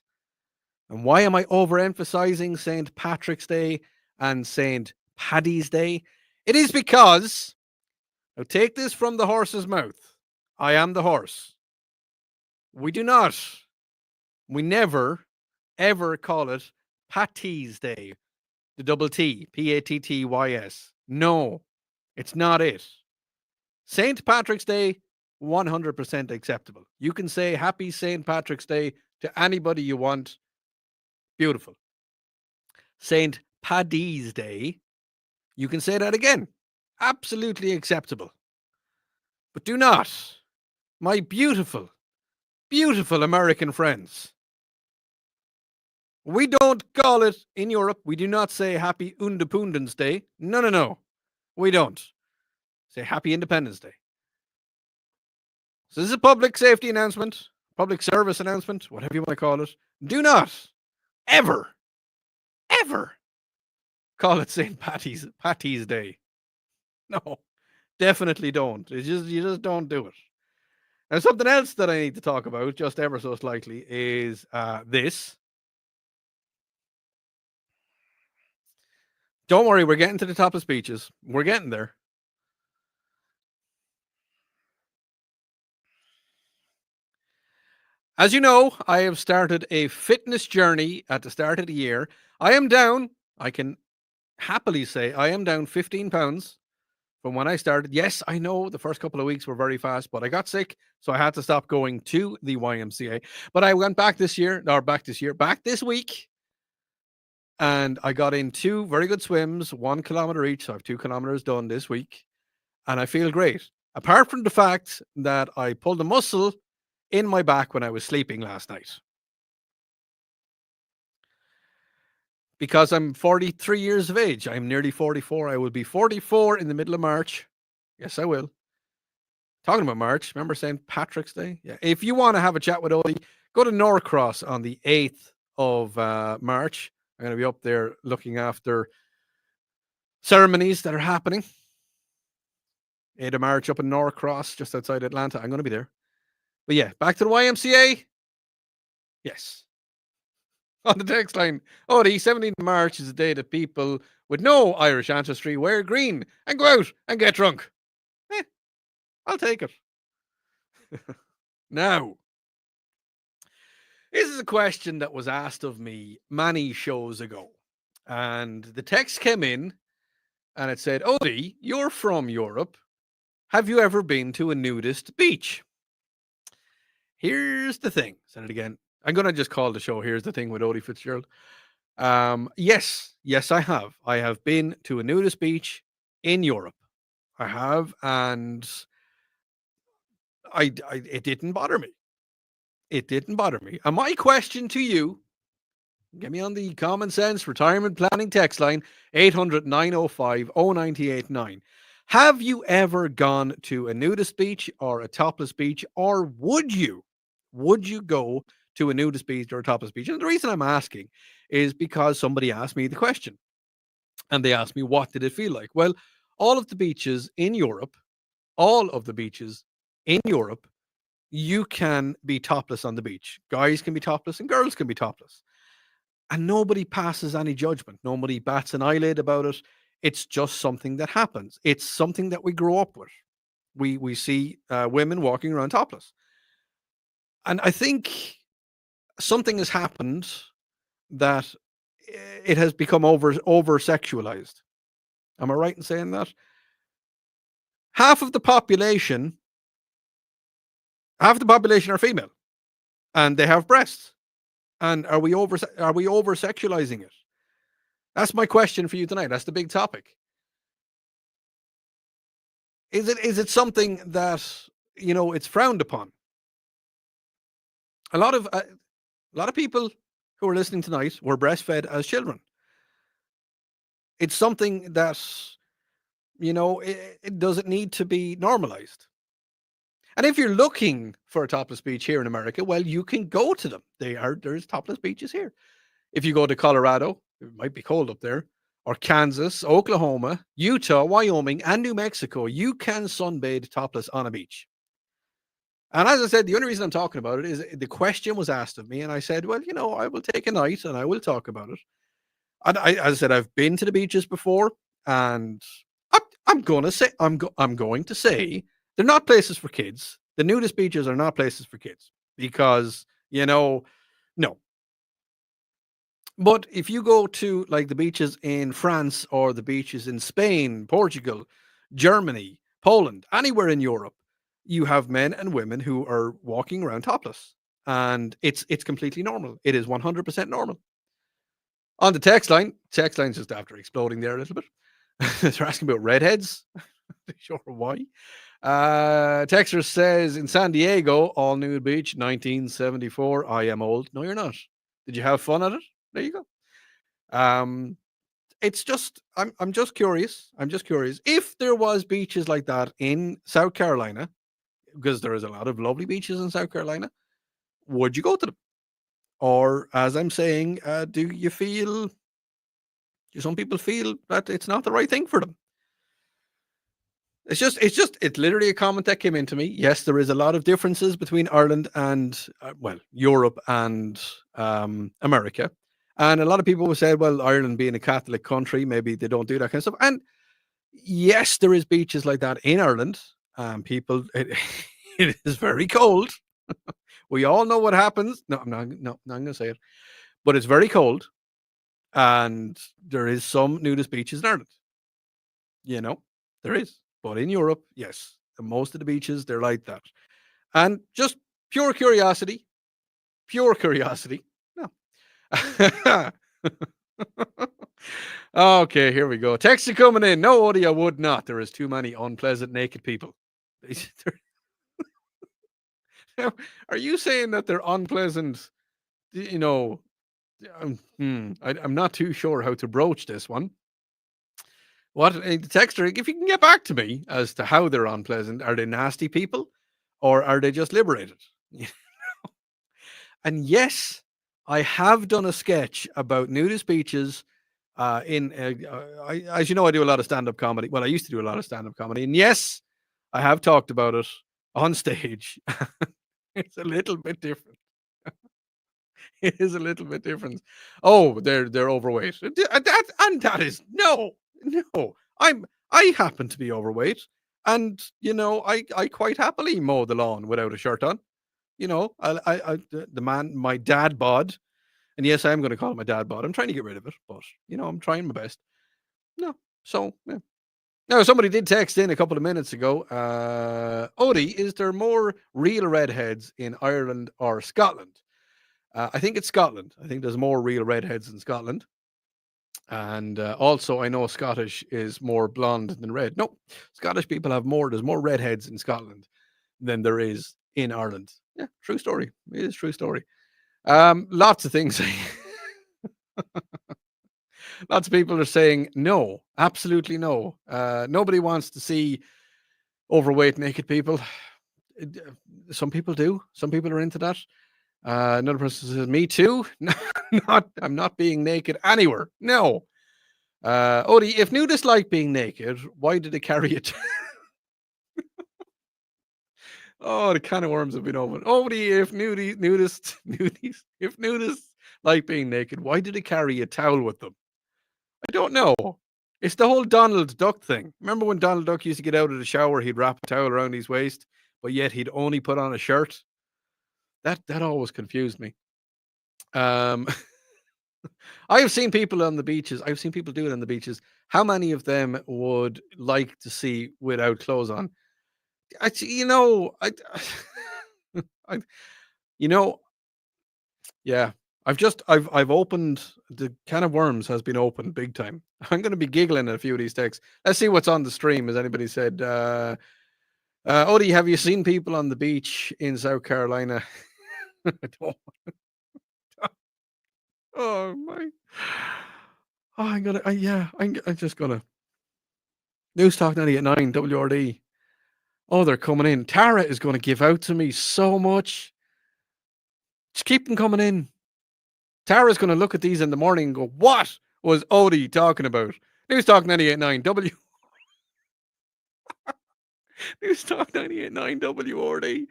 D: And why am I overemphasizing St. Patrick's Day and St. Paddy's Day? It is because, now take this from the horse's mouth. I am the horse. We never, ever call it Patty's Day. The double T, Pattys. No, it's not it. St. Patrick's Day, 100% acceptable. You can say Happy St. Patrick's Day to anybody you want. Beautiful. St. Paddy's Day, you can say that again. Absolutely acceptable. But do not, my beautiful, beautiful American friends, we don't call it in Europe. We do not say Happy Independence Day. No. We don't. Say Happy Independence Day. So this is a public safety announcement, public service announcement, whatever you want to call it. Do not ever call it St. Patty's Day. No, definitely don't. You just don't do it. And something else that I need to talk about, just ever so slightly, is this. Don't worry, we're getting to the topless beaches. We're getting there. As you know, I have started a fitness journey at the start of the year. I am down, I can happily say, I am down 15 pounds from when I started. Yes, I know the first couple of weeks were very fast, but I got sick, so I had to stop going to the YMCA. But I went back this week, and I got in 2 very good swims, 1 kilometer each. So I have 2 kilometers done this week, and I feel great. Apart from the fact that I pulled a muscle in my back when I was sleeping last night. Because I'm 43 years of age. I'm nearly 44. I will be 44 in the middle of March. Yes, I will. Talking about March, remember St. Patrick's Day? Yeah. If you want to have a chat with Odi, go to Norcross on the 8th of March. I'm going to be up there looking after ceremonies that are happening. 8th of March up in Norcross, just outside Atlanta. I'm going to be there. But yeah, back to the YMCA. Yes. On the text line, the 17th of March is the day that people with no Irish ancestry wear green and go out and get drunk. I'll take it. Now, this is a question that was asked of me many shows ago. And the text came in and it said, Odi, you're from Europe. Have you ever been to a nudist beach? Here's the thing. Said it again. I'm going to just call the show Here's the Thing with Odi Fitzgerald. Yes, I have. I have been to a nudist beach in Europe. I have, and it didn't bother me. It didn't bother me. And my question to you, get me on the Common Sense Retirement Planning text line, 800-905-0989. Have you ever gone to a nudist beach or a topless beach, or would you go to a nudist beach or a topless beach? And the reason I'm asking is because somebody asked me the question, and they asked me, what did it feel like? Well, all of the beaches in Europe, you can be topless on the beach. Guys can be topless and girls can be topless. And nobody passes any judgment. Nobody bats an eyelid about it. It's just something that happens. It's something that we grow up with. We see women walking around topless. And I think something has happened that it has become over sexualized. Am I right in saying that? Half of the population are female, and they have breasts. And are we over sexualizing it? That's my question for you tonight. That's the big topic. Is it something that, it's frowned upon? A lot of people who are listening tonight were breastfed as children. It's something that does it need to be normalized? And if you're looking for a topless beach here in America, well, you can go to them. There's topless beaches here. If you go to Colorado, it might be cold up there, or Kansas, Oklahoma, Utah, Wyoming, and New Mexico, you can sunbathe topless on a beach. And as I said, the only reason I'm talking about it is the question was asked of me, and I said, well, I will take a night and I will talk about it. And as I said, I've been to the beaches before, and I'm going to say they're not places for kids. The nudist beaches are not places for kids because no. But if you go to like the beaches in France or the beaches in Spain, Portugal, Germany, Poland, anywhere in Europe, you have men and women who are walking around topless, and it's completely normal. It is 100% normal. On the text line's just after exploding there a little bit. They're asking about redheads. Not sure why. Texter says in San Diego, all nude beach, 1974. I am old. No, you're not. Did you have fun at it? There you go. It's just I'm just curious. If there was beaches like that in South Carolina, because there is a lot of lovely beaches in South Carolina, would you go to them? Or as I'm saying, do some people feel that it's not the right thing for them? It's literally a comment that came into me. Yes, there is a lot of differences between Ireland and Europe and America. And a lot of people have said, well, Ireland being a Catholic country, maybe they don't do that kind of stuff. And yes, there is beaches like that in Ireland. It is very cold. We all know what happens. No, I'm not going to say it. But it's very cold. And there is some nudist beaches in Ireland. There is. But in Europe, yes, most of the beaches, they're like that. And just pure curiosity. No. Okay, here we go. Text coming in. No, Odi, I would not. There is too many unpleasant naked people. Are you saying that they're unpleasant? I'm not too sure how to broach this one. What texter? If you can get back to me as to how they're unpleasant, are they nasty people, or are they just liberated? And yes, I have done a sketch about nudist beaches. As you know, I do a lot of stand-up comedy. Well, I used to do a lot of stand-up comedy, and yes, I have talked about it on stage. It's a little bit different. It is a little bit different. Oh, they're overweight. That is no. I happen to be overweight, and I quite happily mow the lawn without a shirt on. My dad bod, and yes, I am going to call it my dad bod. I'm trying to get rid of it, but I'm trying my best. No, so yeah. Now, somebody did text in a couple of minutes ago. Odi, is there more real redheads in Ireland or Scotland? I think it's Scotland. I think there's more real redheads in Scotland. And also, I know Scottish is more blonde than red. No, Scottish people have more. There's more redheads in Scotland than there is in Ireland. Yeah, true story. It is true story. Lots of things. Lots of people are saying no, absolutely no. Nobody wants to see overweight naked people. Some people do. Some people are into that. Another person says, me too. I'm not being naked anywhere. No. Odi, if nudists like being naked, why did they carry it? Oh, the can of worms have been opened. Odi, if nudists like being naked, why did they carry a towel with them? I don't know. It's the whole Donald Duck thing. Remember when Donald Duck used to get out of the shower, he'd wrap a towel around his waist, but yet he'd only put on a shirt? That always confused me. I have seen people on the beaches. I've seen people do it on the beaches. How many of them would like to see without clothes on? Yeah. I've opened the can of worms has been opened big time. I'm going to be giggling at a few of these texts. Let's see what's on the stream. Has anybody said, Odi, have you seen people on the beach in South Carolina? I don't. Oh my! Oh, I'm just gonna. News Talk 98.9 WRD. Oh, they're coming in. Tara is going to give out to me so much. Just keep them coming in. Tara's going to look at these in the morning and go, what was Odi talking about? News Talk 98.9 W. News Talk 98.9 WRD.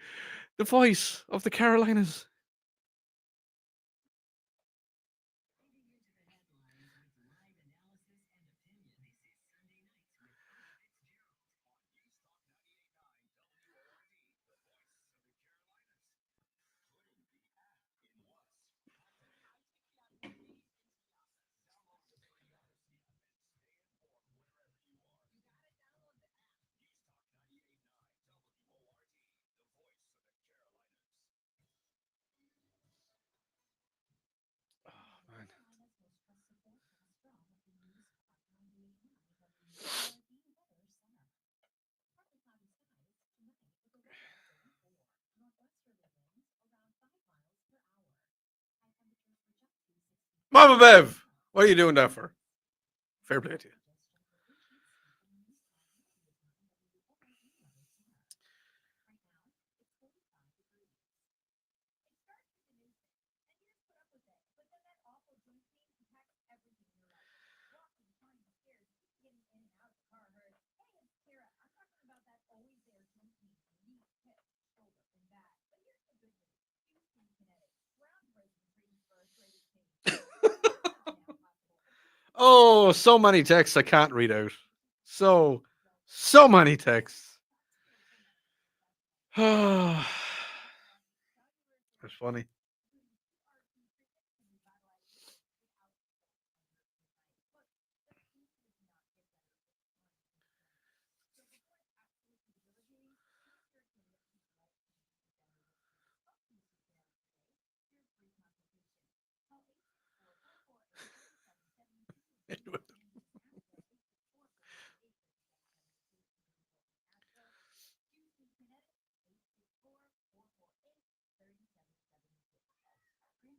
D: The voice of the Carolinas. Mama Bev, what are you doing that for? Fair play to you. Oh, so many texts I can't read out. So many texts. That's funny.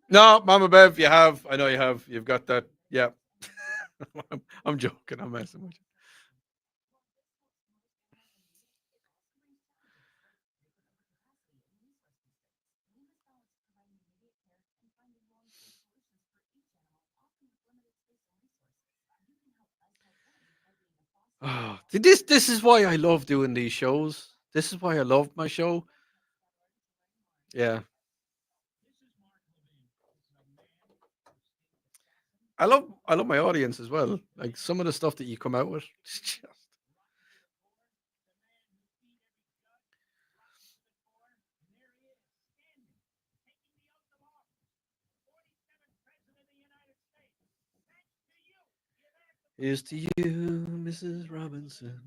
D: No, Mama Bev, you have. I know you have. You've got that. Yeah. I'm joking. I'm messing with you. Oh, this is why I love doing these shows. This is why I love my show. Yeah. I love my audience as well. Like some of the stuff that you come out with. It's just... Here's to you, Mrs. Robinson.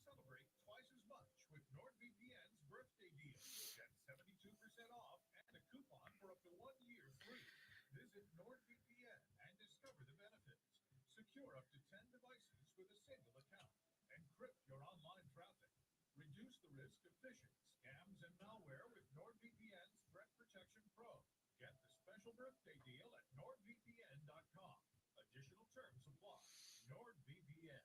L: Celebrate twice as much with NordVPN's birthday deal. Get 72% off and a coupon for up to 1 year free. Visit NordVPN and discover the benefits. Secure up to 10 devices with a single account. Encrypt your online traffic. Reduce the risk of phishing, scams, and malware with NordVPN's Threat Protection Pro. Get the special birthday deal at NordVPN.com. Additional terms apply. NordVPN.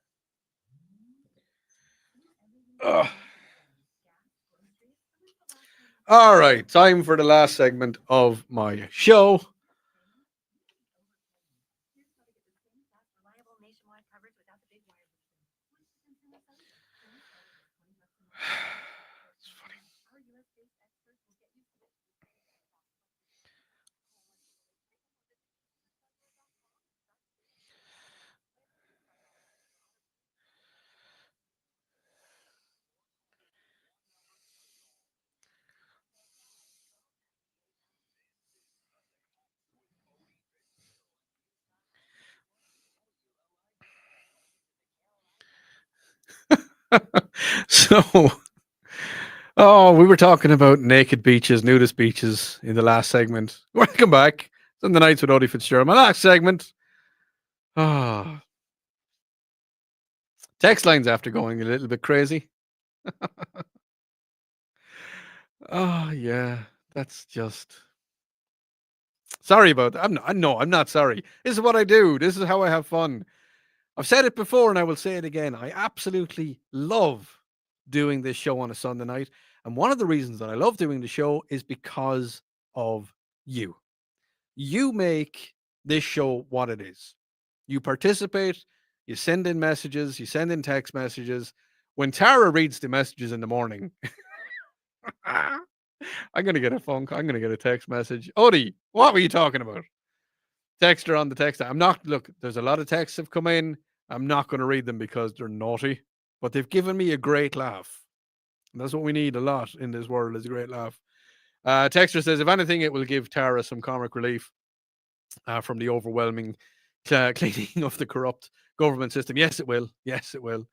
D: All right, time for the last segment of my show. So, we were talking about naked beaches, nudist beaches in the last segment. Welcome back. Sunday Nights with Odi Fitzgerald. My last segment. Text lines after going a little bit crazy. Yeah, that's just... Sorry about that. I'm not sorry. This is what I do. This is how I have fun. I've said it before and I will say it again. I absolutely love doing this show on a Sunday night. And one of the reasons that I love doing the show is because of you. You make this show what it is. You participate, you send in messages, you send in text messages. When Tara reads the messages in the morning, I'm going to get a phone call. I'm going to get a text message. Odi, what were you talking about? Text her on the text. Look, there's a lot of texts have come in. I'm not going to read them because they're naughty, but they've given me a great laugh. And that's what we need a lot in this world, is a great laugh. Texter says, if anything, it will give Tara some comic relief from the overwhelming cleaning of the corrupt government system. Yes, it will. Yes, it will.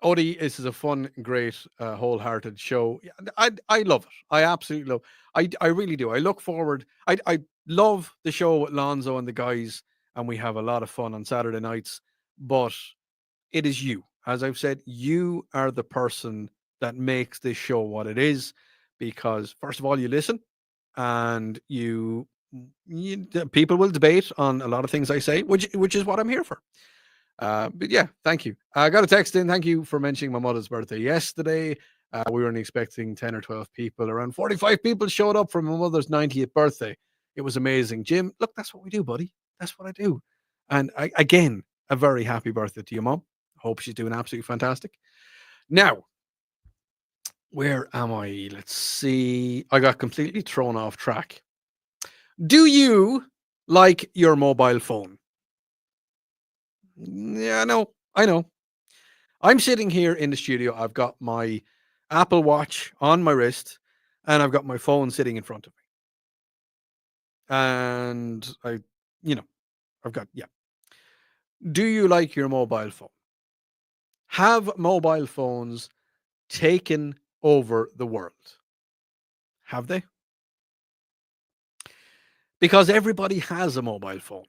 D: Odi, this is a fun, great, wholehearted show. I love it. I absolutely love it. I really do. I look forward. I love the show with Lonzo and the guys, and we have a lot of fun on Saturday nights. But it is you. As I've said, you are the person that makes this show what it is, because first of all, you listen, and people will debate on a lot of things I say, which is what I'm here for. But yeah, thank you. I got a text in. Thank you for mentioning my mother's birthday yesterday. We were only expecting 10 or 12 people. Around 45 people showed up for my mother's 90th birthday. It was amazing. Jim, look, that's what we do, buddy. That's what I do. And again, a very happy birthday to your mom. Hope she's doing absolutely fantastic. Now, where am I? Let's see. I got completely thrown off track. Do you like your mobile phone? Yeah, I know. I'm sitting here in the studio. I've got my Apple Watch on my wrist, and I've got my phone sitting in front of me. And I've got, yeah. Do you like your mobile phone? Have mobile phones taken over the world? Have they? Because everybody has a mobile phone.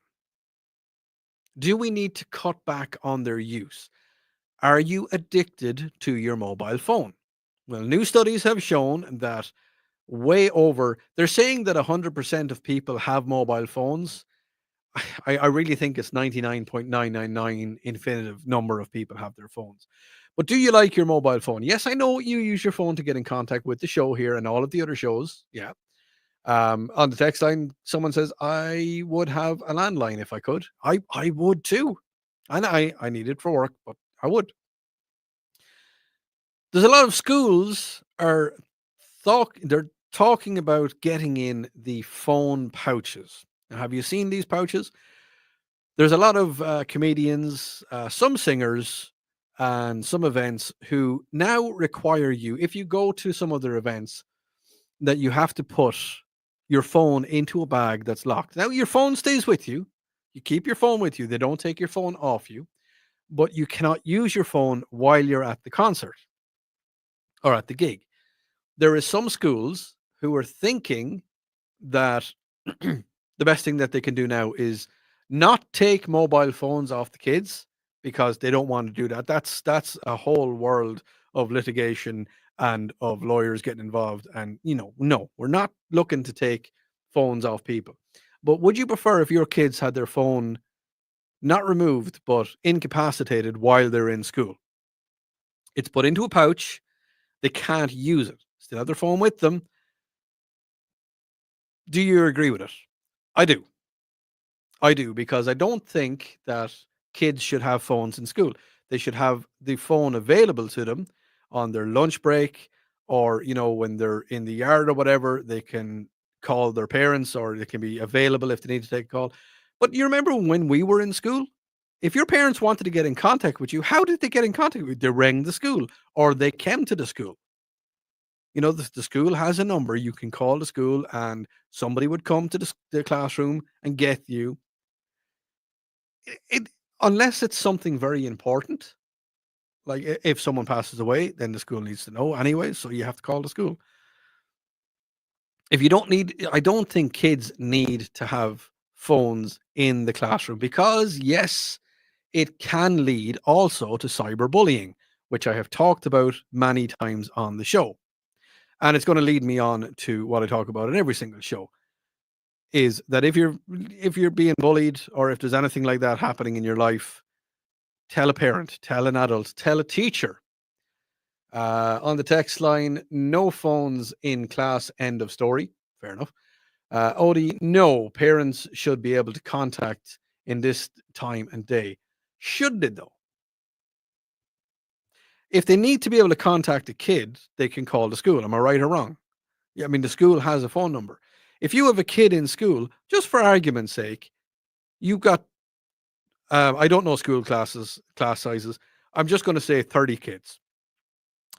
D: Do we need to cut back on their use? Are you addicted to your mobile phone? Well, new studies have shown that they're saying that 100% of people have mobile phones. I really think it's 99.999 infinitive number of people have their phones. But do you like your mobile phone? Yes, I know you use your phone to get in contact with the show here and all of the other shows. Yeah. On the text line, someone says, I would have a landline if I could. I would too. And I need it for work, but I would. There's a lot of schools they're talking about getting in the phone pouches. Now, have you seen these pouches? There's a lot of comedians, some singers, and some events who now require you, if you go to some of their events, that you have to put your phone into a bag that's locked. Now, your phone stays with you. You keep your phone with you. They don't take your phone off you, but you cannot use your phone while you're at the concert or at the gig. There is some schools who are thinking that the best thing that they can do now is not take mobile phones off the kids, because they don't want to do that. That's a whole world of litigation and of lawyers getting involved. And, no, we're not looking to take phones off people. But would you prefer if your kids had their phone not removed, but incapacitated while they're in school? It's put into a pouch. They can't use it. Still have their phone with them. Do you agree with it? I do. Because I don't think that kids should have phones in school. They should have the phone available to them on their lunch break, or, when they're in the yard or whatever, they can call their parents, or they can be available if they need to take a call. But you remember when we were in school? If your parents wanted to get in contact with you, how did they get in contact with you? They rang the school, or they came to the school. The school has a number. You can call the school and somebody would come to the classroom and get you. Unless it's something very important, like if someone passes away, then the school needs to know anyway, so you have to call the school. I don't think kids need to have phones in the classroom, because yes, it can lead also to cyberbullying, which I have talked about many times on the show. and it's going to lead me on to what I talk about in every single show, is that if you're being bullied or if there's anything like that happening in your life, tell a parent, tell an adult, tell a teacher. On the text line, no phones in class, end of story. Fair enough. Odi, no, parents should be able to contact in this time and day. Should they, though? If they need to be able to contact a kid, they can call the school. Am I right or wrong? Yeah, I mean, the school has a phone number. If you have a kid in school, just for argument's sake, you've got, I don't know class sizes. I'm just going to say 30 kids.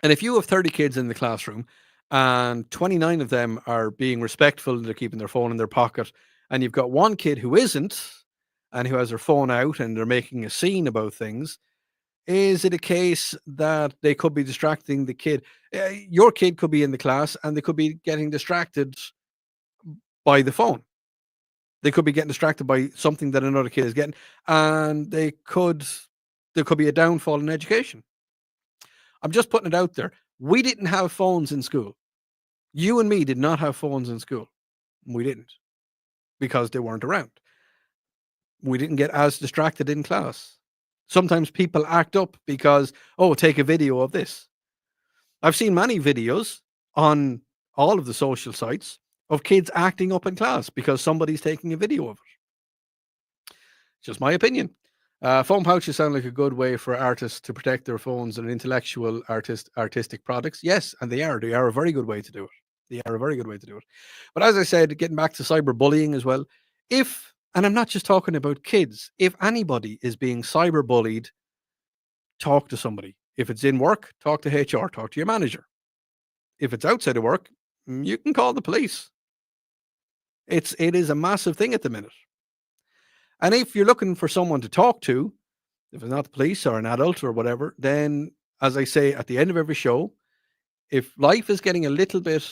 D: And if you have 30 kids in the classroom and 29 of them are being respectful, they're keeping their phone in their pocket, and you've got one kid who isn't and who has their phone out and they're making a scene about things, is it a case that they could be distracting the kid? Your kid could be in the class and they could be getting distracted by the phone. They could be getting distracted by something that another kid is getting, and there could be a downfall in education. I'm just putting it out there. We didn't have phones in school. You and me did not have phones in school. We didn't, because they weren't around. We didn't get as distracted in class. Sometimes people act up because, oh, take a video of this. I've seen many videos on all of the social sites of kids acting up in class because somebody's taking a video of it. Just my opinion. Phone pouches sound like a good way for artists to protect their phones and intellectual artistic products. Yes, and they are. They are a very good way to do it. They are a very good way to do it. But as I said, getting back to cyberbullying as well, and I'm not just talking about kids, if anybody is being cyberbullied, talk to somebody. If it's in work, talk to HR, talk to your manager. If it's outside of work, you can call the police. It is a massive thing at the minute. And if you're looking for someone to talk to, if it's not the police or an adult or whatever, then, as I say at the end of every show, if life is getting a little bit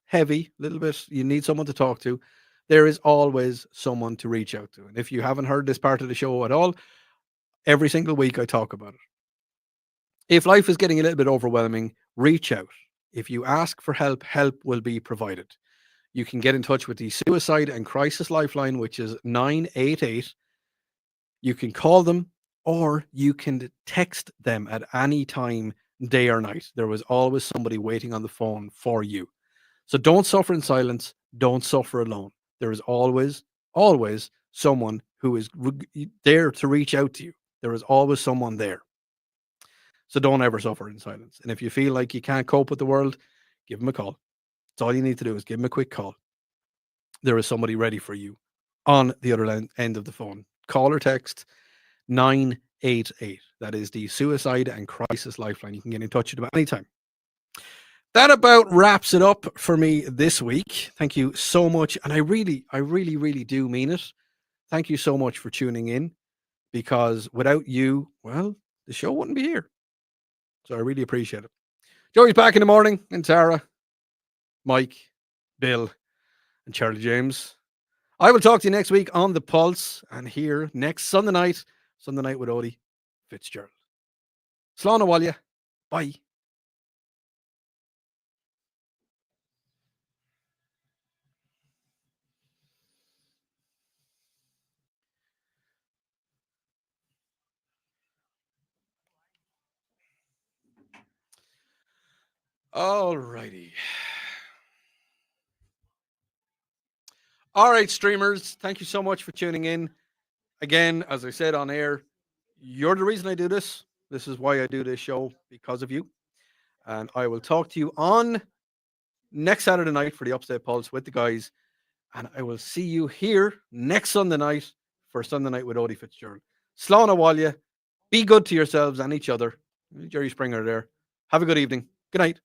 D: heavy, you need someone to talk to, there is always someone to reach out to. And if you haven't heard this part of the show at all, every single week I talk about it. If life is getting a little bit overwhelming, reach out. If you ask for help, help will be provided. You can get in touch with the Suicide and Crisis Lifeline, which is 988. You can call them or you can text them at any time, day or night. There was always somebody waiting on the phone for you. So don't suffer in silence. Don't suffer alone. There is always someone who is there to reach out to you. There is always someone there. So don't ever suffer in silence. And if you feel like you can't cope with the world, give them a call. That's all you need to do is give them a quick call. There is somebody ready for you on the other end of the phone. Call or text 988. That is the Suicide and Crisis Lifeline. You can get in touch with them anytime. That about wraps it up for me this week. Thank you so much. And I really do mean it. Thank you so much for tuning in, because without you, well, the show wouldn't be here. So I really appreciate it. Joey's back in the morning, and Tara, Mike, Bill, and Charlie James. I will talk to you next week on The Pulse, and here next Sunday night with Odi Fitzgerald. Slán Awalya. Bye. All righty. All right, streamers, thank you so much for tuning in. Again, as I said on air, you're the reason I do this. This is why I do this show, because of you. And I will talk to you on next Saturday night for the Upstate Pulse with the guys. And I will see you here next Sunday night for Sunday Night with Odi Fitzgerald. Slán Awalya. Be good to yourselves and each other. Jerry Springer there. Have a good evening. Good night.